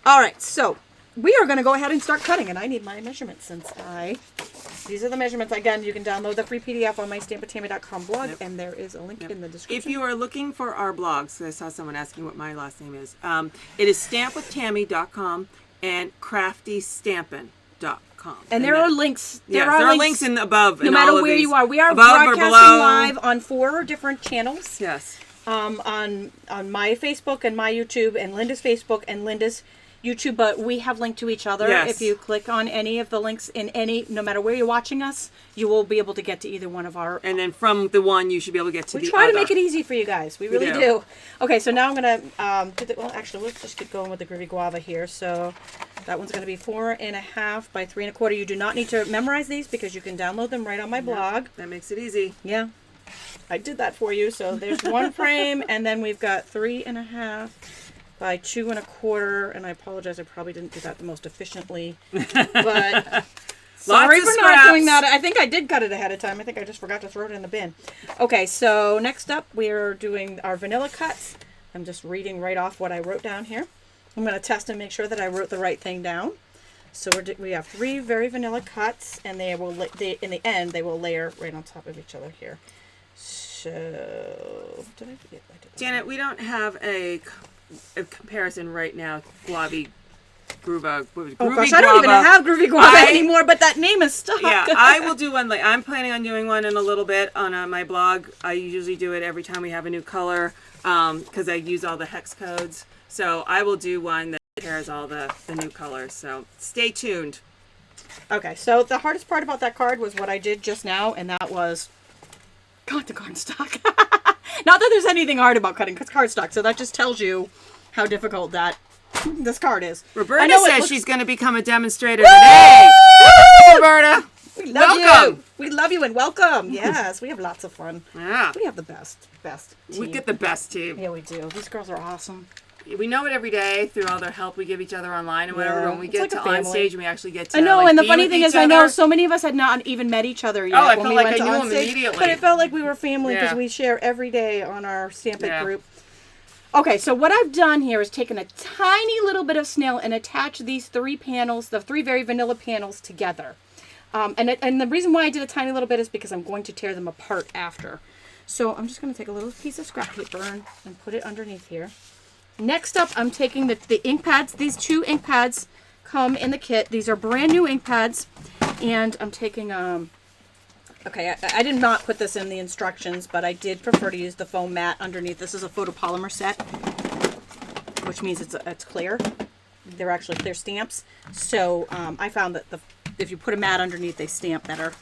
All right, so we are going to go ahead and start cutting, and I need my measurements these are the measurements. Again, you can download the free PDF on my stampwithtami.com blog, and there is a link in the description. If you are looking for our blogs, I saw someone asking what my last name is. It is stampwithtami.com and craftystampin.com. And there are links. There are links in above. No matter where you are, we are broadcasting live on 4 different channels. Yes. On my Facebook and my YouTube and Linda's Facebook and Linda's YouTube, but we have linked to each other. Yes. If you click on any of the links in no matter where you're watching us, you will be able to get to either one of our. And then from the one, you should be able to get to the other. We try to make it easy for you guys. We really do. Okay, so now I'm gonna well, actually, let's just get going with the Groovy Guava here. So that one's gonna be 4.5 by 3 1/4. You do not need to memorize these because you can download them right on my blog. That makes it easy. Yeah, I did that for you. So there's one frame, and then we've got 3.5 by 2 1/4, and I apologize, I probably didn't do that the most efficiently, but sorry for not doing that. I think I did cut it ahead of time. I think I just forgot to throw it in the bin. Okay, so next up we're doing our vanilla cuts. I'm just reading right off what I wrote down here. I'm going to test and make sure that I wrote the right thing down. So we have 3 very vanilla cuts, and in the end they will layer right on top of each other here. So did I forget? Janet, we don't have a comparison right now. Groovy Guava. Oh gosh, I don't even have Groovy Guava anymore, but that name is stuck. Yeah, I will do one. I'm planning on doing one in a little bit on my blog. I usually do it every time we have a new color because I use all the hex codes. So I will do one that compares all the new colors. So stay tuned. Okay, so the hardest part about that card was what I did just now, and that was cut the cardstock. Not that there's anything hard about cutting cardstock, so that just tells you how difficult this card is. Roberta says she's going to become a demonstrator today. Woo, Roberta! We love you. We love you and welcome. Yes, we have lots of fun. Yeah. We have the best team. We get the best team. Yeah, we do. These girls are awesome. We know it every day through all the help we give each other online and whatever. When we get to on stage, we actually get to. I know, and the funny thing is, I know so many of us had not even met each other yet. Oh, I felt like I knew them immediately. But it felt like we were family because we share every day on our Stampin' group. Okay, so what I've done here is taken a tiny little bit of snail and attached these 3 panels, the 3 very vanilla panels, together. And the reason why I did a tiny little bit is because I'm going to tear them apart after. So I'm just going to take a little piece of scrap paper and put it underneath here. Next up, I'm taking the ink pads. These 2 ink pads come in the kit. These are brand new ink pads. And I'm taking, okay, I did not put this in the instructions, but I did prefer to use the foam mat underneath. This is a photopolymer set, which means it's clear. They're actually clear stamps. So I found that if you put a mat underneath, they stamp better.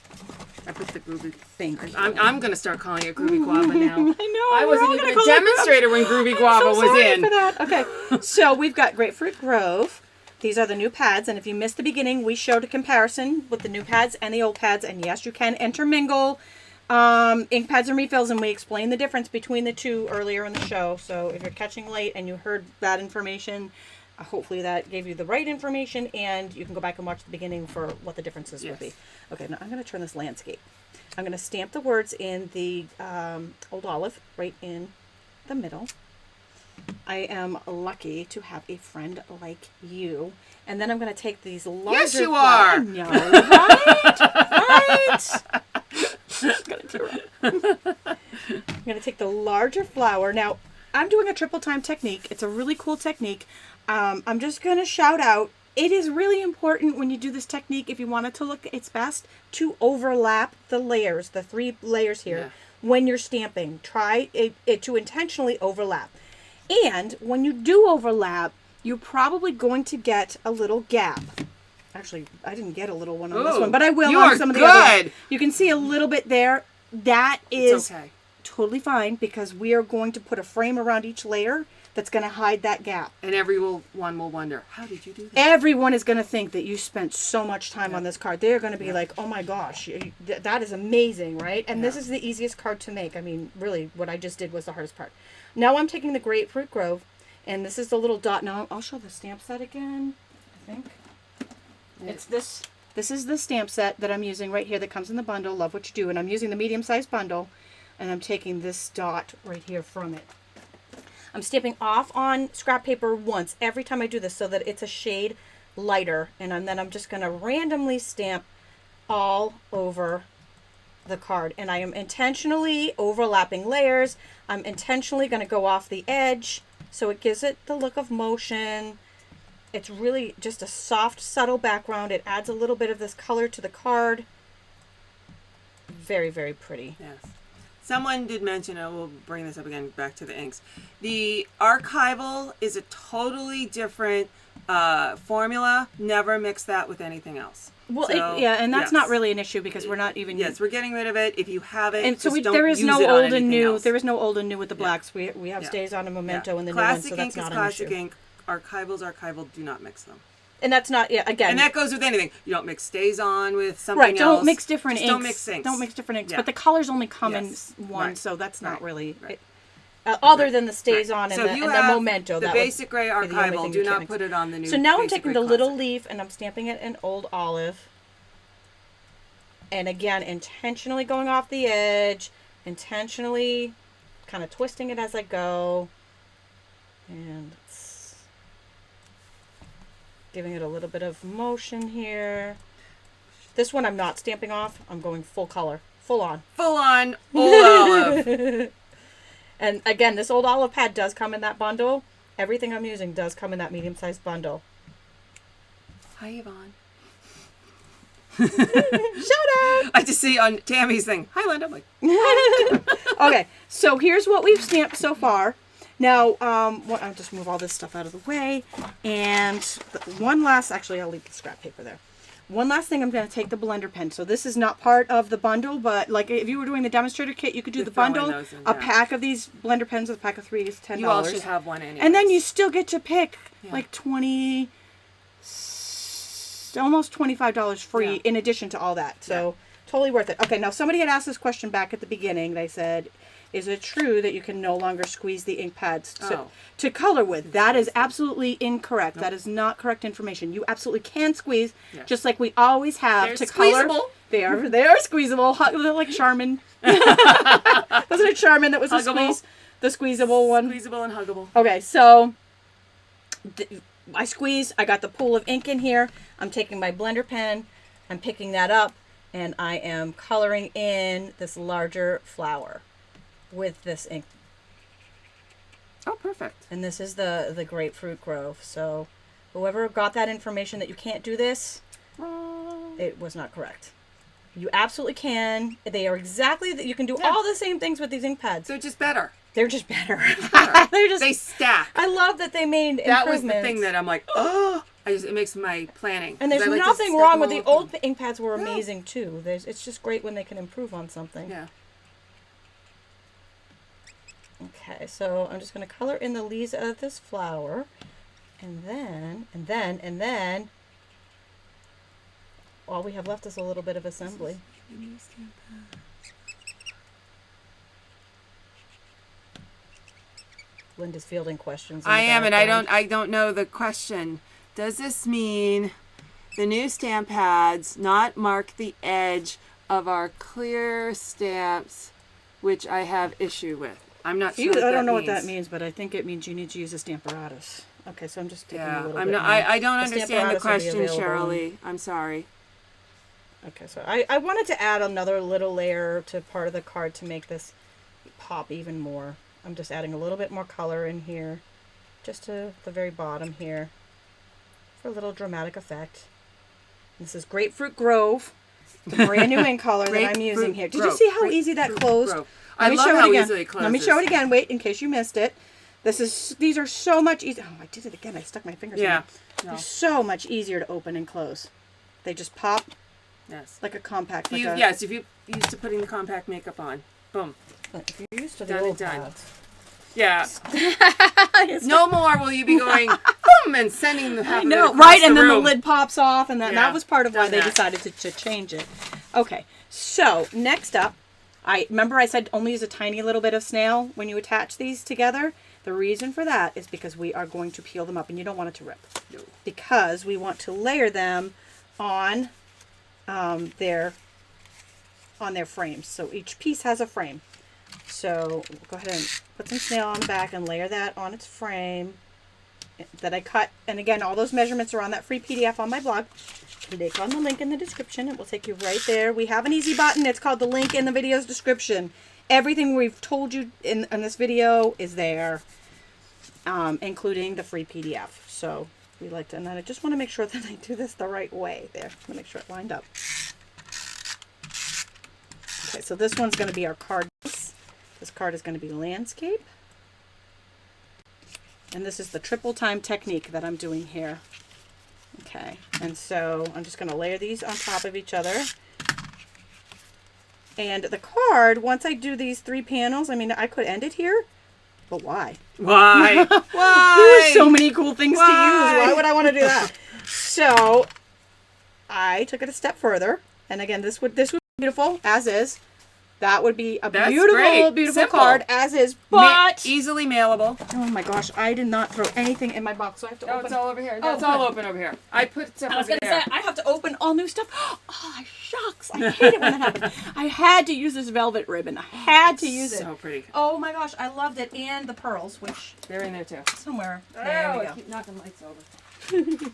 I put the Groovy thing. I'm going to start calling it Groovy Guava now. I know. I wasn't even a demonstrator when Groovy Guava was in. For that. Okay, so we've got Grapefruit Grove. These are the new pads, and if you missed the beginning, we showed a comparison with the new pads and the old pads, and yes, you can intermingle ink pads and refills, and we explained the difference between the 2 earlier in the show. So if you're catching late and you heard that information, hopefully that gave you the right information, and you can go back and watch the beginning for what the differences would be. Okay, now I'm going to turn this landscape. I'm going to stamp the words in the old olive right in the middle. I am lucky to have a friend like you. And then I'm going to take these larger... Yes, you are! No, right? I'm going to take the larger flower. Now, I'm doing a triple time technique. It's a really cool technique. I'm just going to shout out, it is really important when you do this technique, if you want it to look its best, to overlap the layers, the 3 layers here, when you're stamping. Try it to intentionally overlap. And when you do overlap, you're probably going to get a little gap. Actually, I didn't get a little one on this one, but I will on some of the others. You can see a little bit there. That is totally fine because we are going to put a frame around each layer that's going to hide that gap. And everyone will wonder, how did you do that? Everyone is going to think that you spent so much time on this card. They're going to be like, oh my gosh, that is amazing, right? And this is the easiest card to make. I mean, really, what I just did was the hardest part. Now I'm taking the Grapefruit Grove, and this is the little dot. Now I'll show the stamp set again, I think. It's this. This is the stamp set that I'm using right here that comes in the bundle, Love What You Do. And I'm using the medium-sized bundle, and I'm taking this dot right here from it. I'm stamping off on scrap paper once every time I do this so that it's a shade lighter. And then I'm just going to randomly stamp all over the card. And I am intentionally overlapping layers. I'm intentionally going to go off the edge so it gives it the look of motion. It's really just a soft, subtle background. It adds a little bit of this color to the card. Very, very pretty. Yes. Someone did mention, we'll bring this up again, back to the inks. The archival is a totally different formula. Never mix that with anything else. Well, so, and that's not really an issue because we're not even. Yes, we're getting rid of it. If you have it, and so don't there is use no it old on and new. else. There is no old and new with the blacks. We have Stays On and Memento and the classic new one, so that's ink not is an classic issue. ink. Archival. Do not mix them. And that's not again. And that goes with anything. You don't mix Stays On with something else. Don't mix different inks. Don't mix inks. Don't mix different inks. Yeah. But the colors only come in one, so that's not really. Other than the Stays On and, the Memento. The basic gray archival, do not put it on the new. So now I'm taking the little leaf and I'm stamping it in Old Olive. And again, intentionally going off the edge, intentionally kind of twisting it as I go. And giving it a little bit of motion here. This one I'm not stamping off. I'm going full color. Full on. Full on Old Olive. And again, this Old Olive pad does come in that bundle. Everything I'm using does come in that medium-sized bundle. Hi, Yvonne. Shout out! I just see on Tammy's thing. Hi, Linda. I'm like, okay, so here's what we've stamped so far. Now, I'll just move all this stuff out of the way. And one last, actually, I'll leave the scrap paper there. One last thing, I'm going to take the blender pen. So this is not part of the bundle, but like if you were doing the demonstrator kit, you could do the bundle. A pack of these blender pens with a pack of 3 is $10. You all should have one anyway. And then you still get to pick like almost $25 free in addition to all that. So totally worth it. Okay, now somebody had asked this question back at the beginning. They said, is it true that you can no longer squeeze the ink pads to color with? That is absolutely incorrect. Nope. That is not correct information. You absolutely can squeeze, just like we always have. They're to squeezable. Color. They are squeezable. They're like Charmin. Wasn't it Charmin that was the squeezable one? Squeezable and huggable. Okay, so I squeeze. I got the pool of ink in here. I'm taking my blender pen. I'm picking that up, and I am coloring in this larger flower with this ink. Oh, perfect. And this is the Grapefruit Grove. So whoever got that information that you can't do this, it was not correct. You absolutely can. They are exactly that. You can do all the same things with these ink pads. They're just better. They're just better. They stack. I love that they made improvements. That was the thing that I'm like, oh, it makes my planning. And there's nothing wrong with the old ink pads were amazing too. It's just great when they can improve on something. Yeah. Okay, so I'm just going to color in the leaves of this flower. And then, all we have left is a little bit of assembly. Linda's fielding questions. I am, and I don't know the question. Does this mean the new stamp pads not mark the edge of our clear stamps, which I have issue with? I'm not sure. I don't know what that means, but I think it means you need to use a Stamparatus. Okay, so I'm just taking a little bit. I don't understand the question, Cheryl Lee. I'm sorry. Okay, so I wanted to add another little layer to part of the card to make this pop even more. I'm just adding a little bit more color in here, just to the very bottom here, for a little dramatic effect. This is Grapefruit Grove, the brand new ink color that I'm using here. Did you see how easy that closed? I love how easily it closes. Let me show it again. Wait, in case you missed it. These are so much easier. Oh, I did it again. I stuck my fingers in it. They're so much easier to open and close. They just pop like a compact. Yes, if you used to putting the compact makeup on. Boom. But if you're used to the Done old and done. pads. Yeah. No more will you be going boom and sending the half I know, of it across right? And the then the room. lid pops off, and Yeah, that was part of why done they that. decided to change it. Okay, so next up, I said only use a tiny little bit of snail when you attach these together. The reason for that is because we are going to peel them up, and you don't want it to rip. No. Because we want to layer them on their frames. So each piece has a frame. So go ahead and put some snail on the back and layer that on its frame that I cut. And again, all those measurements are on that free PDF on my blog. Click on the link in the description. It will take you right there. We have an easy button. It's called the link in the video's description. Everything we've told you in this video is there, including the free PDF. So we like to, and then I just want to make sure that I do this the right way. There, I'm gonna make sure it lined up. Okay, so this one's going to be our card base. This card is going to be landscape. And this is the triple time technique that I'm doing here. Okay, and so I'm just going to layer these on top of each other. And the card, once I do these 3 panels, I mean, I could end it here, but why? Why? Why? There are so many cool things to use. Why? Why would I want to do that? So I took it a step further. And again, this would be beautiful as is. That would be a That's beautiful, great. beautiful Simple. card as is. But Easily mailable. oh my gosh, I did not throw anything in my box, so I have to Oh, open. it's all over here. No, Oh, it's all good. open over here. I put stuff I was over gonna there. say I have to open all new stuff. Oh shucks! I hate it when that happens. I had to use this velvet ribbon. I had to use it. So pretty. Oh my gosh, I loved it, and the pearls, which They're in there too. somewhere there Oh, we I go. keep knocking lights over.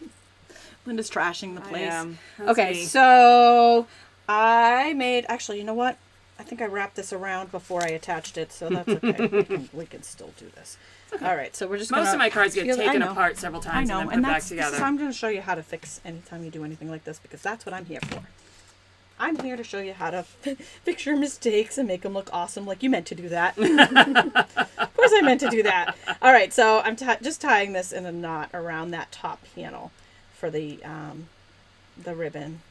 Linda's trashing the place. I am. That's Okay, me. so I made, actually, you know what? I think I wrapped this around before I attached it, so that's okay. we can still do this. All right, so we're just Most gonna of my cards get feel- I taken know. apart several I times know, and then and put back that's together. I'm going to show you how to fix anytime you do anything like this, because that's what I'm here for. I'm here to show you how to fix your mistakes and make them look awesome, like you meant to do that. Of course I meant to do that. All right, so I'm just tying this in a knot around that top panel for the ribbon.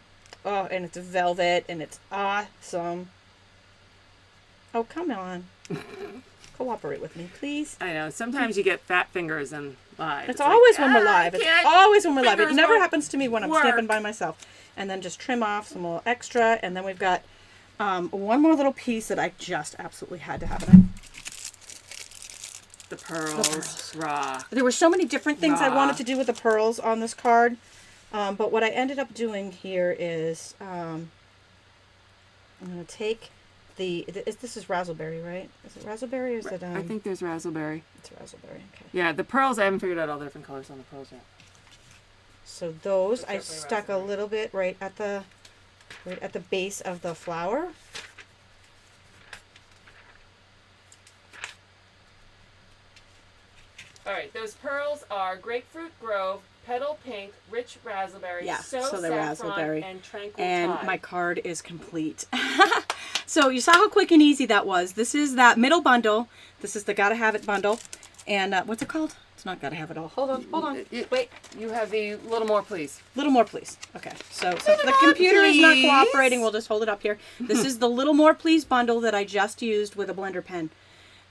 Oh, and it's velvet, and it's awesome. Oh, come on. Cooperate with me, please. I know. Sometimes you get fat fingers and live. It's always when we're live. I It's can't. always when we're live. It Fingers never won't happens to me when I'm work. stamping by myself. And then just trim off some little extra. And then we've got one more little piece that I just absolutely had to have. The pearls. Raw. There were so many different things I Aw. wanted to do with the pearls on this card. But what I ended up doing here is I'm going to take this is raspberry, right? Is it raspberry or is it... I think there's raspberry. It's raspberry, okay. Yeah, the pearls, I haven't figured out all the different colors on the pearls yet. So those I Definitely stuck a raspberry. little bit right at the base of the flower. All right, those pearls are Grapefruit Grove, Petal Pink, Rich Raspberry, Yeah, so they're Saffron, raspberry. and Tranquil And Tide. my card is complete. So you saw how quick and easy that was. This is that middle bundle. This is the Gotta Have It bundle. And what's it called? It's not Gotta Have It All. Hold on. Wait. You have the little more, please. Little more, please. Okay. So since the more, computer is not please. cooperating, we'll just hold it up here. This is the Little More Please bundle that I just used with a blender pen.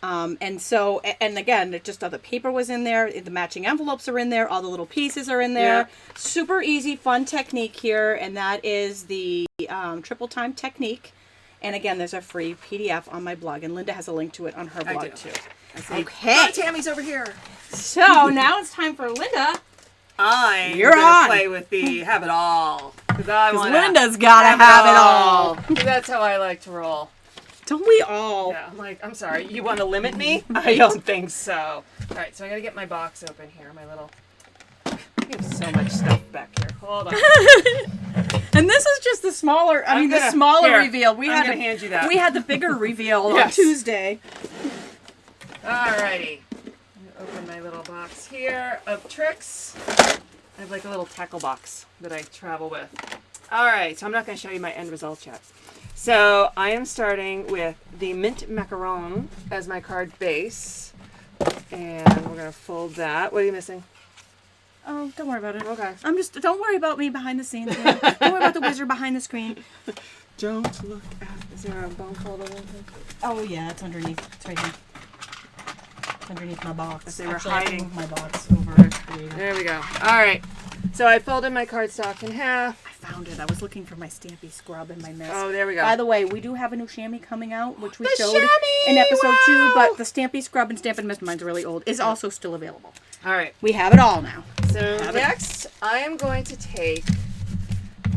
And so, and again, it just all the paper was in there, the matching envelopes are in there, all the little pieces are in there. Yeah. Super easy, fun technique here, and that is the triple time technique. And again, there's a free PDF on my blog, and Linda has a link to it on her I blog do. too. Okay. Okay. Tammy's over here. So now it's time for Linda. You're on. gonna play with the have it all. Because Linda's gotta have it all. That's how I like to roll. Don't we all? Yeah, I'm sorry. You want to limit me? I don't think so. All right, so I gotta get my box open here. My little. We have so much stuff back here. Hold on. And this is just the smaller. The smaller here, reveal. I'm gonna hand you that. We had the bigger reveal on Yes. Tuesday. Alrighty. I'm gonna open my little box here of tricks. I have like a little tackle box that I travel with. Alright, so I'm not gonna show you my end result yet. So I am starting with the mint macaron as my card base. And we're gonna fold that. What are you missing? Oh, don't worry about it. Okay. Don't worry about me behind the scenes. Don't worry about the wizard behind the screen. Don't look at. Is there a bone folder? Oh yeah, it's underneath. It's right here. It's underneath my box. They were Actually, I hiding. moved my box over. There you go. There we go. All right. So I folded my cardstock in half. I found it. I was looking for my Stampy scrub in my mess. Oh, there we go. By the way, we do have a new chamois coming out, which we The showed chamois! in episode 2, Wow! but the Stampy scrub and Stampin' Mist, mine's really old, is also still available. All right. We have it all now. So next, I am going to take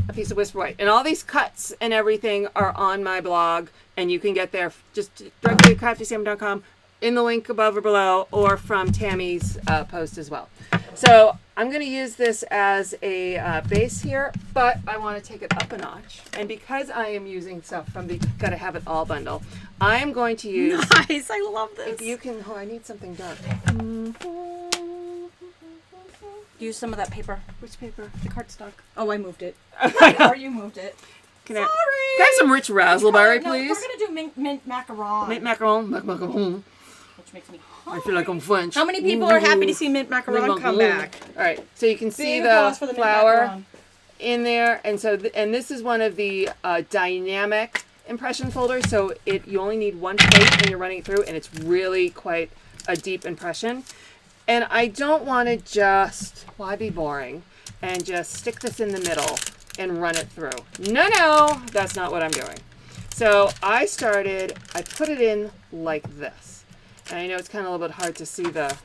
a piece of Whisper White. And all these cuts and everything are on my blog, and you can get there just directly at craftystampin.com in the link above or below, or from Tami's post as well. So I'm going to use this as a base here, but I want to take it up a notch. And because I am using stuff from the Gotta Have It All bundle, I am going to use... Nice, I love this. If you can... Oh, I need something dark. Use some of that paper. Which paper? The cardstock. Oh, I moved it. Sorry. Or you moved it. Can I have some rich raspberry, No, please? we're going to do mint macaron. Mint macaron. Which makes me I feel like I'm French. How many people are happy to see mint macaron come back? All right, so you can see Big the applause for the mint flower macaron. in there, and so and this is one of the dynamic impression folders. So you only need one plate when you're running it through, and it's really quite a deep impression. And I don't want to just, why be boring, and just stick this in the middle and run it through. No, that's not what I'm doing. So I put it in like this. And I know it's kind of a little bit hard to see the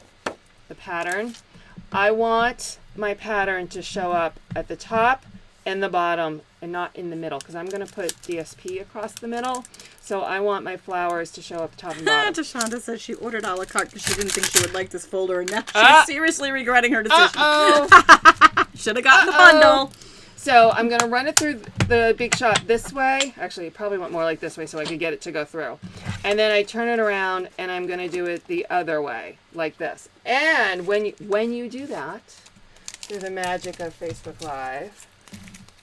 pattern. I want my pattern to show up at the top and the bottom and not in the middle, because I'm going to put DSP across the middle. So I want my flowers to show up top and bottom. Tashonda says she ordered a la carte because she didn't think she would like this folder, and now she's seriously regretting her decision. Should have gotten the bundle. So I'm going to run it through the Big Shot this way. Actually, it probably went more like this way so I could get it to go through. And then I turn it around and I'm going to do it the other way, like this. And when you do that, through the magic of Facebook Live,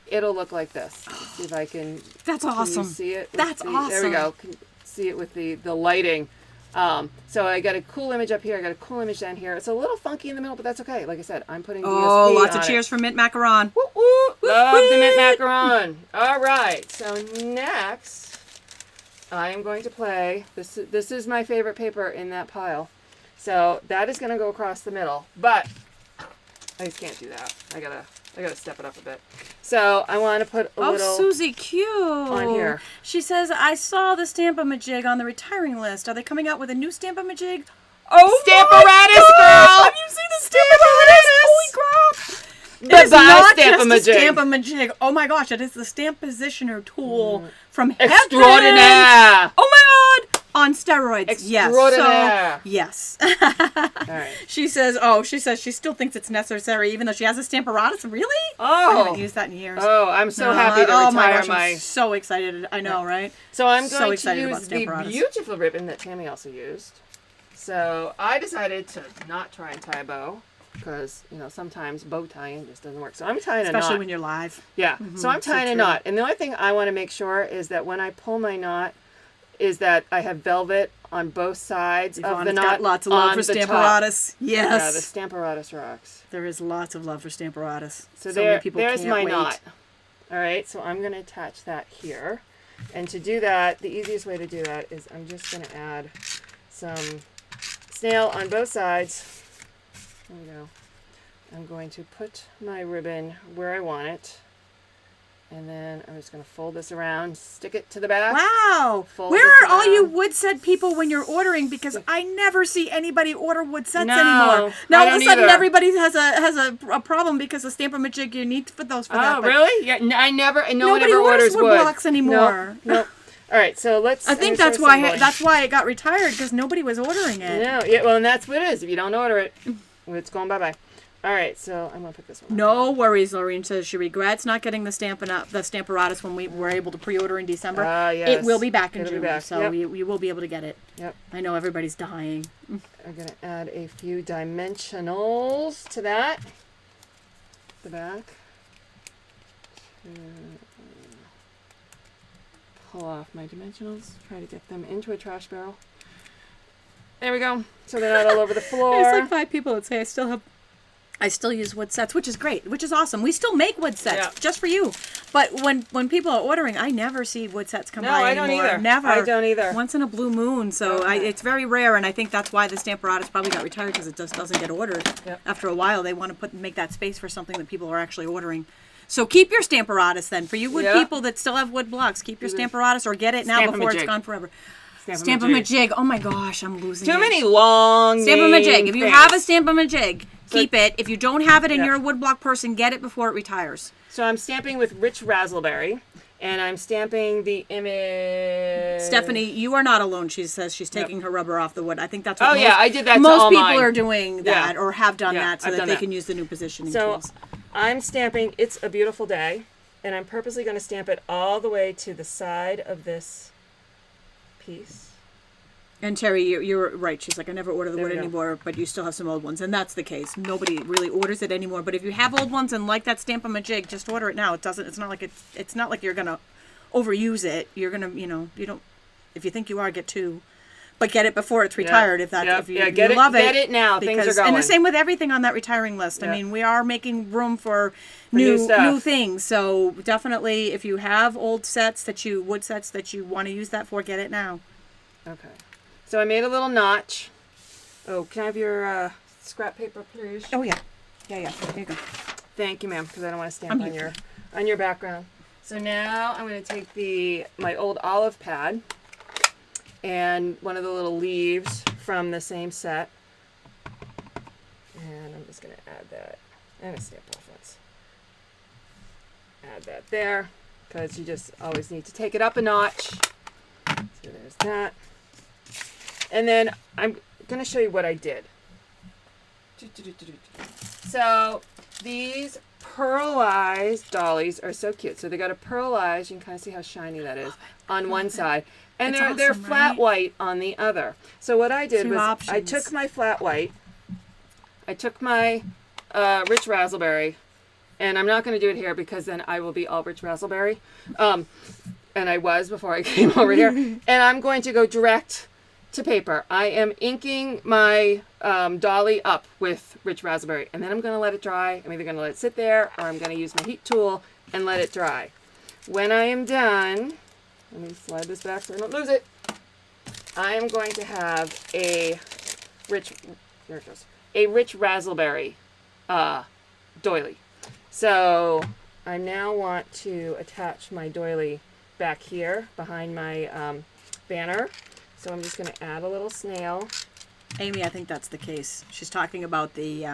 it'll look like this. Let's see if I can... That's Can awesome. you see it? That's awesome. There we go. Can you see it with the lighting. So I got a cool image up here. I got a cool image down here. It's a little funky in the middle, but that's okay. Like I said, I'm putting DSP lots on of cheers it. for mint macaron. Woo, woo. Love the mint macaron. All right. So next, I am going to play. This is my favorite paper in that pile. So that is going to go across the middle, but I just can't do that. I gotta step it up a bit. So I want to put a little... Oh, Susie, cute. on here. She says, I saw the Stamp-A-Majig on the retiring list. Are they coming out with a new Stamp-A-Majig? Oh, Stamparatus, girl! Have you seen the Stamparatus? Holy crap! It is Bye-bye, not just a Stamp-A-Majig. Stamp-A-Majig. Oh my gosh, it is the stamp positioner tool from heaven. Extraordinaire! Oh my god! On steroids. Extraordinaire. Yes. So, All yes. right. She says she still thinks it's necessary even though she has a Stamparatus. Really? I Oh. haven't used that in years. Oh, I'm so No, happy to oh retire my gosh, my... I'm so excited. I know, right? So I'm so going to excited about use the Stamparatus. beautiful ribbon that Tami also used. So I decided to not try and tie a bow because, sometimes bow tying just doesn't work. So I'm tying a knot. Especially when you're live. Yeah. So I'm tying a knot. And the only thing I want to make sure is that when I pull my knot is that I have velvet on both sides of the Yvonne's knot. got lots of love on for the top. Stamparatus. Yeah, the Yes. Stamparatus rocks. There is lots of love for Stamparatus. So many people there's can't my wait. knot. All right, so I'm going to attach that here. And to do that, the easiest way to do that is I'm just going to add some snail on both sides. There we go. I'm going to put my ribbon where I want it. And then I'm just going to fold this around, stick it to the back. Wow. Fold Where this are all you around. wood set people when you're ordering? Because I never see anybody order wood sets No, anymore. Now I all of a don't sudden either. everybody has a problem because the Stamp-A-Majig you need for those for that. Oh, but really? Yeah, I never, and no one Nobody ever orders orders wood wood. blocks anymore. Nope. All right, so let's. I think I'm that's sure why somebody- it got retired because nobody was ordering it. No, yeah, well, and that's what it is. If you don't order it, it's going bye-bye. All right, so I'm going to put this one. No worries, Lorraine says she regrets not getting the Stamparatus when we were able to pre-order in December. Yes. It will be back in It'll be June, back. so Yep. we will be able to get it. Yep. I know everybody's dying. I'm going to add a few dimensionals to that. The back. Pull off my dimensionals. Try to get them into a trash barrel. There we go. So they're not all over the floor. There's like 5 people that say I still have I still use wood sets, which is great, which is awesome. We still make wood sets Yeah. just for you. But when people are ordering, I never see wood sets come No, by I don't anymore. either. Never. I don't either. Once in a blue moon. So Okay. it's very rare, and I think that's why the Stamparatus probably got retired, because it just doesn't get ordered. Yep. After a while, they want to make that space for something that people are actually ordering. So keep your Stamparatus then. For you wood Yeah. people that still have wood blocks, keep your Stamparatus or get it now Stampin' before it's Majig. gone forever. Stampin' Stampin' Majig. Majig. Oh my gosh, I'm losing it. Too many long Stampin' name Majig. If you things. have a Stampin' Majig, keep it. If you don't have it and Yeah. you're a woodblock person, get it before it retires. So I'm stamping with Rich Razzleberry, and I'm stamping the image. Stephanie, you are not alone. She says she's taking her rubber off the wood. I think that's what Oh, yeah, I did that to most all people mine. are doing that Yeah. or have done Yeah, that so I've that done they that. can use the new positioning So tools. I'm stamping It's a Beautiful Day, and I'm purposely going to stamp it all the way to the side of this piece. And Terry, you're right. She's like, I never order the There wood we go. anymore, but you still have some old ones. And that's the case. Nobody really orders it anymore. But if you have old ones and like that Stampin' Majig, just order it now. It's not like you're going to overuse it. You're going to, you don't, if you think you are, get two. But get it before it's retired if you love it. Get it now. Things are going. And the same with everything on that retiring list. Yeah. I mean, we are making room for new new stuff. things. So definitely, if you have old wood sets that you want to use that for, get it now. Okay. So I made a little notch. Oh, can I have your scrap paper, please? Oh yeah, yeah. There you go. Thank you, ma'am, because I don't want to stamp on your background. So now I'm going to take my old olive pad and one of the little leaves from the same set, and I'm just going to add that. I'm going to stamp off once. Add that there, because you just always need to take it up a notch. So there's that. And then I'm going to show you what I did. So these pearlized dollies are so cute. So they got a pearlized, you can kind of see how shiny that is, on one side. And It's they're awesome, flat right? white on the other. So what I did Two was I options. took my flat white, I took my Rich Razzleberry, and I'm not going to do it here because then I will be all Rich Razzleberry. And I was before I came over here. And I'm going to go direct to paper. I am inking my dolly up with Rich Razzleberry, and then I'm going to let it dry. I'm either going to let it sit there, or I'm going to use my heat tool and let it dry. When I am done, let me slide this back so I don't lose it. I am going to have a Rich Razzleberry doily. So I now want to attach my doily back here behind my banner. So I'm just going to add a little snail. Amy, I think that's the case. She's talking about the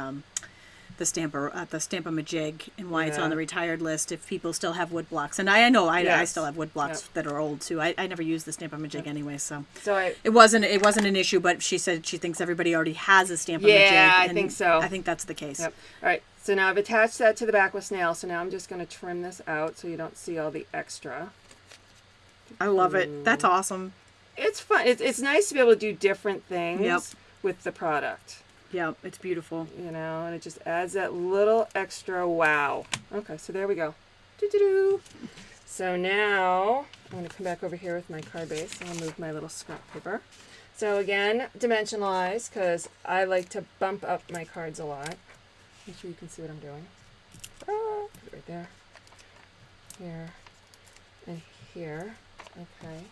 Stampin' Majig and why it's on the retired list if people still have wood blocks. And I know I Yes. still have wood blocks that are old too. I never use the Stampin' Majig anyway, so So it wasn't an issue. But she said she thinks everybody already has a Stampin' Majig. Yeah, I and think so. I think that's the case. Yep. All right. So now I've attached that to the back with snail. So now I'm just going to trim this out so you don't see all the extra. I love it. That's awesome. It's fun. It's nice to be able to do different things Yep. with the product. Yeah, it's beautiful. You know, and it just adds that little extra wow. Okay, so there we go. Doo-doo-doo. So now I'm going to come back over here with my card base. I'll move my little scrap paper. So again, dimensionalize, because I like to bump up my cards a lot. Make sure you can see what I'm doing. Put it right there. Here. And here. Okay.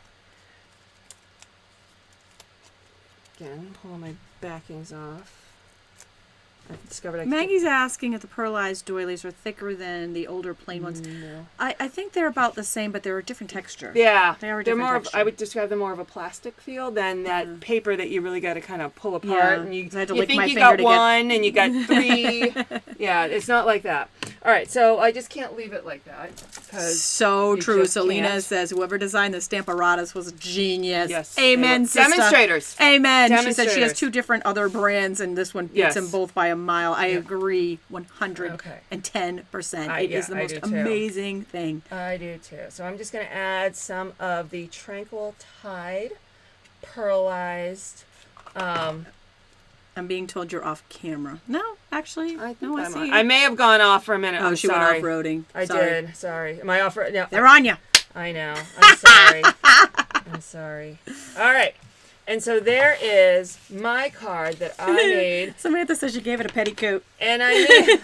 Again, pull all my backings off. I've discovered I can Maggie's asking if the pearlized doilies are thicker than the older plain ones. No. I think they're about the same, but they're a different texture. Yeah, They are a they're different more of, texture. I would describe them more of a plastic feel than that paper that you really got to kind of pull apart. Yeah, And you I had to you lick think my you finger got to get- one and you got three. Yeah, it's not like that. All right, so I just can't leave it like that. 'Cause So you true. just Selena can't. says whoever designed the Stamparatus was a genius. Yes. Amen, they were. sister. Demonstrators. Amen. She said she has Demonstrators. 2 different other brands, and this one beats Yes. them both by a mile. I agree 110%. It is the I most do too. amazing thing. I do too. So I'm just going to add some of the Tranquil Tide pearlized. I'm being told you're off camera. No, actually, I think no, I I'm see on. you. I may have gone off for a minute. Oh, I'm she sorry. went off-roading. I Sorry. did. Sorry. Am I off? No. They're on you. I know. I'm sorry. I'm sorry. All right. And so there is my card that I made. Samantha says she gave it a petticoat. And I made,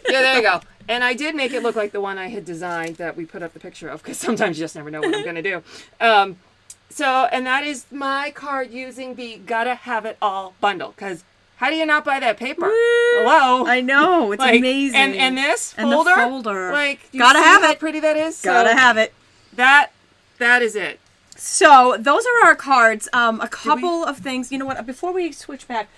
yeah, there you go. And I did make it look like the one I had designed that we put up the picture of, because sometimes you just never know what I'm going to do. And that is my card using the Gotta Have It All bundle, because how do you not buy that paper? Woo! Hello? I know, it's amazing. And this and folder? the folder. Like, you gotta see have how it. pretty that is? Gotta have it. That is it. So those are our cards. A couple of things. You know what? Before we switch back,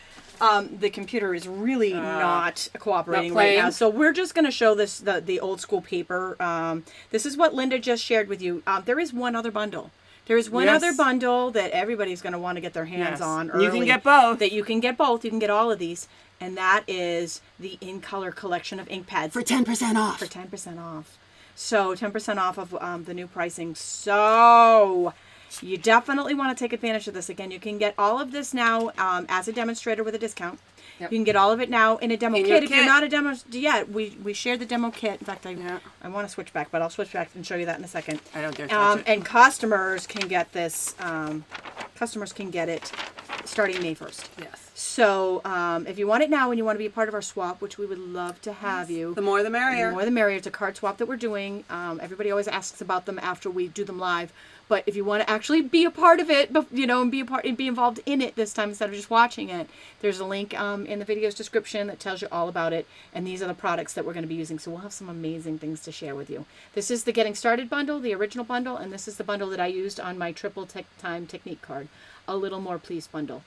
the computer is really not cooperating right now. So we're just going to show this the old school paper. This is what Linda just shared with you. There is one other bundle. There is one other bundle that everybody's going to want to get their hands on early. You can get both. That you can get both. You can get all of these. And that is the In Color collection of ink pads. For 10% off. For 10% off. So 10% off of the new pricing. So you definitely want to take advantage of this. Again, you can get all of this now as a demonstrator with a discount. Yep. You can get all of it now in a demo kit. If you're not a demo yet, we shared the demo kit. In fact, I want to switch back, but I'll switch back and show you that in a second. I don't dare touch it. And customers can get this. Customers can get it starting May 1st. Yes. So if you want it now and you want to be a part of our swap, which we would love to have you. The more the merrier. The more the merrier. It's a card swap that we're doing. Everybody always asks about them after we do them live. But if you want to actually be a part of it, and be involved in it this time instead of just watching it, there's a link in the video's description that tells you all about it. And these are the products that we're going to be using. So we'll have some amazing things to share with you. This is the Getting Started bundle, the original bundle, and this is the bundle that I used on my Triple Time Technique card. A Little More Please bundle.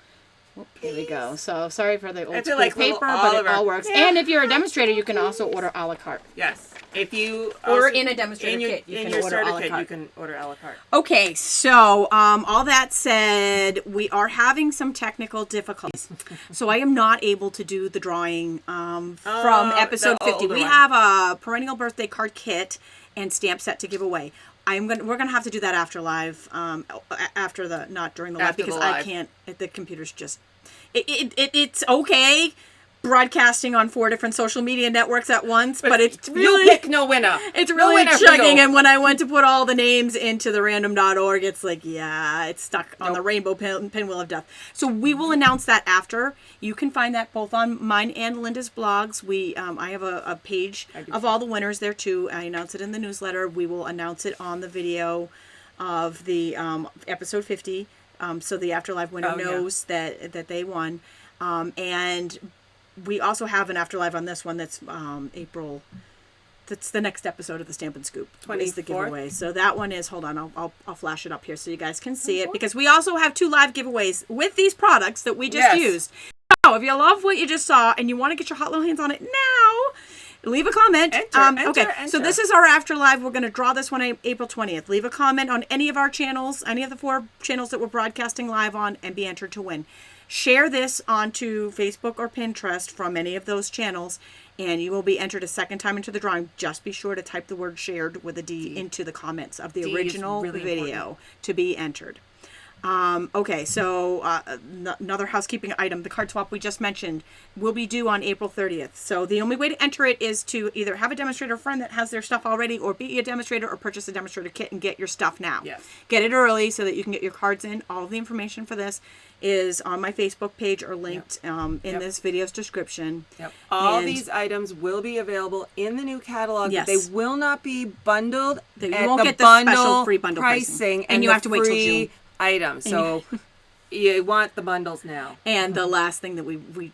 Here we go. So sorry for the old school paper, but it all works. Yeah. And if you're a demonstrator, you can also order a la carte. Yes. If you or in a demonstrator kit, you can order a la carte. You can order a la carte. Okay, so all that said, we are having some technical difficulties. So I am not able to do the drawing from episode 50. We have a perennial birthday card kit and stamp set to give away. We're gonna have to do that after live, not during the live, because I can't. The computer's just, it's okay broadcasting on 4 different social media networks at once, but it's really, you pick no winner. It's really chugging. And when I went to put all the names into the random.org, it's like, it's stuck on the rainbow pinwheel of death. So we will announce that after. You can find that both on mine and Linda's blogs. I have a page of all the winners there too. I announce it in the newsletter. We will announce it on the video of the episode 50, so the Afterlife winner knows that they won. And we also have an Afterlife on this one that's April. That's the next episode of the Stampin' Scoop. 24th is the giveaway. So that one is, hold on, I'll flash it up here so you guys can see it, because we also have 2 live giveaways with these products that we just used. So if you love what you just saw and you want to get your hot little hands on it now, leave a comment. Enter. So this is our Afterlife. We're going to draw this one April 20th. Leave a comment on any of our channels, any of the 4 channels that we're broadcasting live on, and be entered to win. Share this onto Facebook or Pinterest from any of those channels, and you will be entered a second time into the drawing. Just be sure to type the word shared with a D into the comments of the original video to be entered. Okay, so another housekeeping item. The card swap we just mentioned will be due on April 30th. So the only way to enter it is to either have a demonstrator friend that has their stuff already, or be a demonstrator, or purchase a demonstrator kit and get your stuff now. Yes. Get it early so that you can get your cards in. All of the information for this is on my Facebook page or linked in this video's description. Yep. All these items will be available in the new catalog. Yes. They will not be bundled. You won't get the special free bundle pricing. And you have to wait till June. Items. So you want the bundles now. And the last thing that we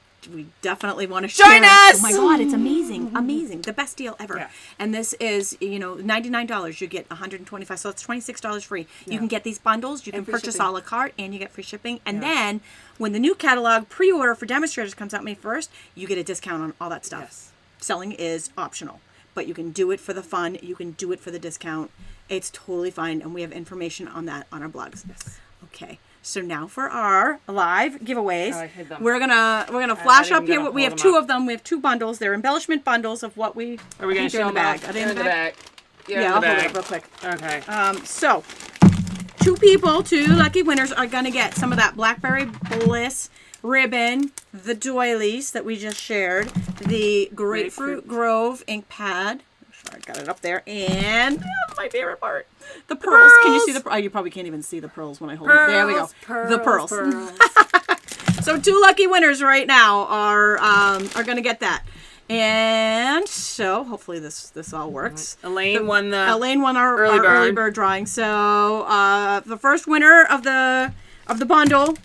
definitely want to share. Join us! Oh my God, it's amazing. Amazing. The best deal ever. Yeah. And this is, $99. You get $125, so that's $26 free. Yeah. You can get these bundles. You can purchase a la carte, and you get free shipping. And then when the new catalog pre-order for demonstrators comes out May 1st, you get a discount on all that stuff. Yes. Selling is optional, but you can do it for the fun. You can do it for the discount. It's totally fine, and we have information on that on our blogs. Yes. Okay. So now for our live giveaways, we're gonna flash up here. We have 2 of them. We have 2 bundles. They're embellishment bundles of what we. Are we gonna show them back? Are they in the bag? Yeah, I'll hold it up real quick. Okay. So 2 lucky winners are gonna get some of that Blackberry Bliss ribbon, the doilies that we just shared, the Grapefruit Grove ink pad. I got it up there, and my favorite part. The pearls. Can you see the? Oh, you probably can't even see the pearls when I hold them. There we go. The pearls. So 2 lucky winners right now are gonna get that. And so hopefully this all works. Elaine won our early bird drawing. So the first winner of the bundle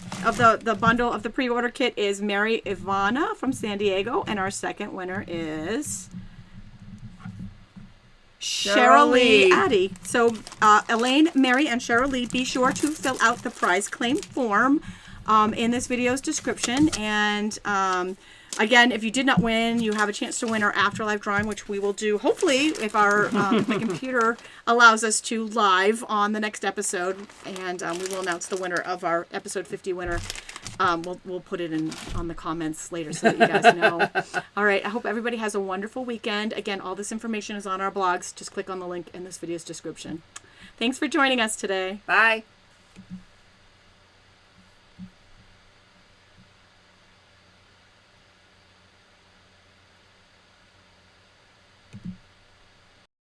of the pre-order kit is Mary Ivana from San Diego, and our second winner is Cheryl Lee Addy. So Elaine, Mary, and Cheryl Lee, be sure to fill out the prize claim form in this video's description. And again, if you did not win, you have a chance to win our afterlife drawing, which we will do, hopefully, if my computer allows us to, live on the next episode. And we will announce the winner of our episode 50 winner. We'll put it on the comments later so that you guys know. All right, I hope everybody has a wonderful weekend. Again, all this information is on our blogs. Just click on the link in this video's description. Thanks for joining us today. Bye.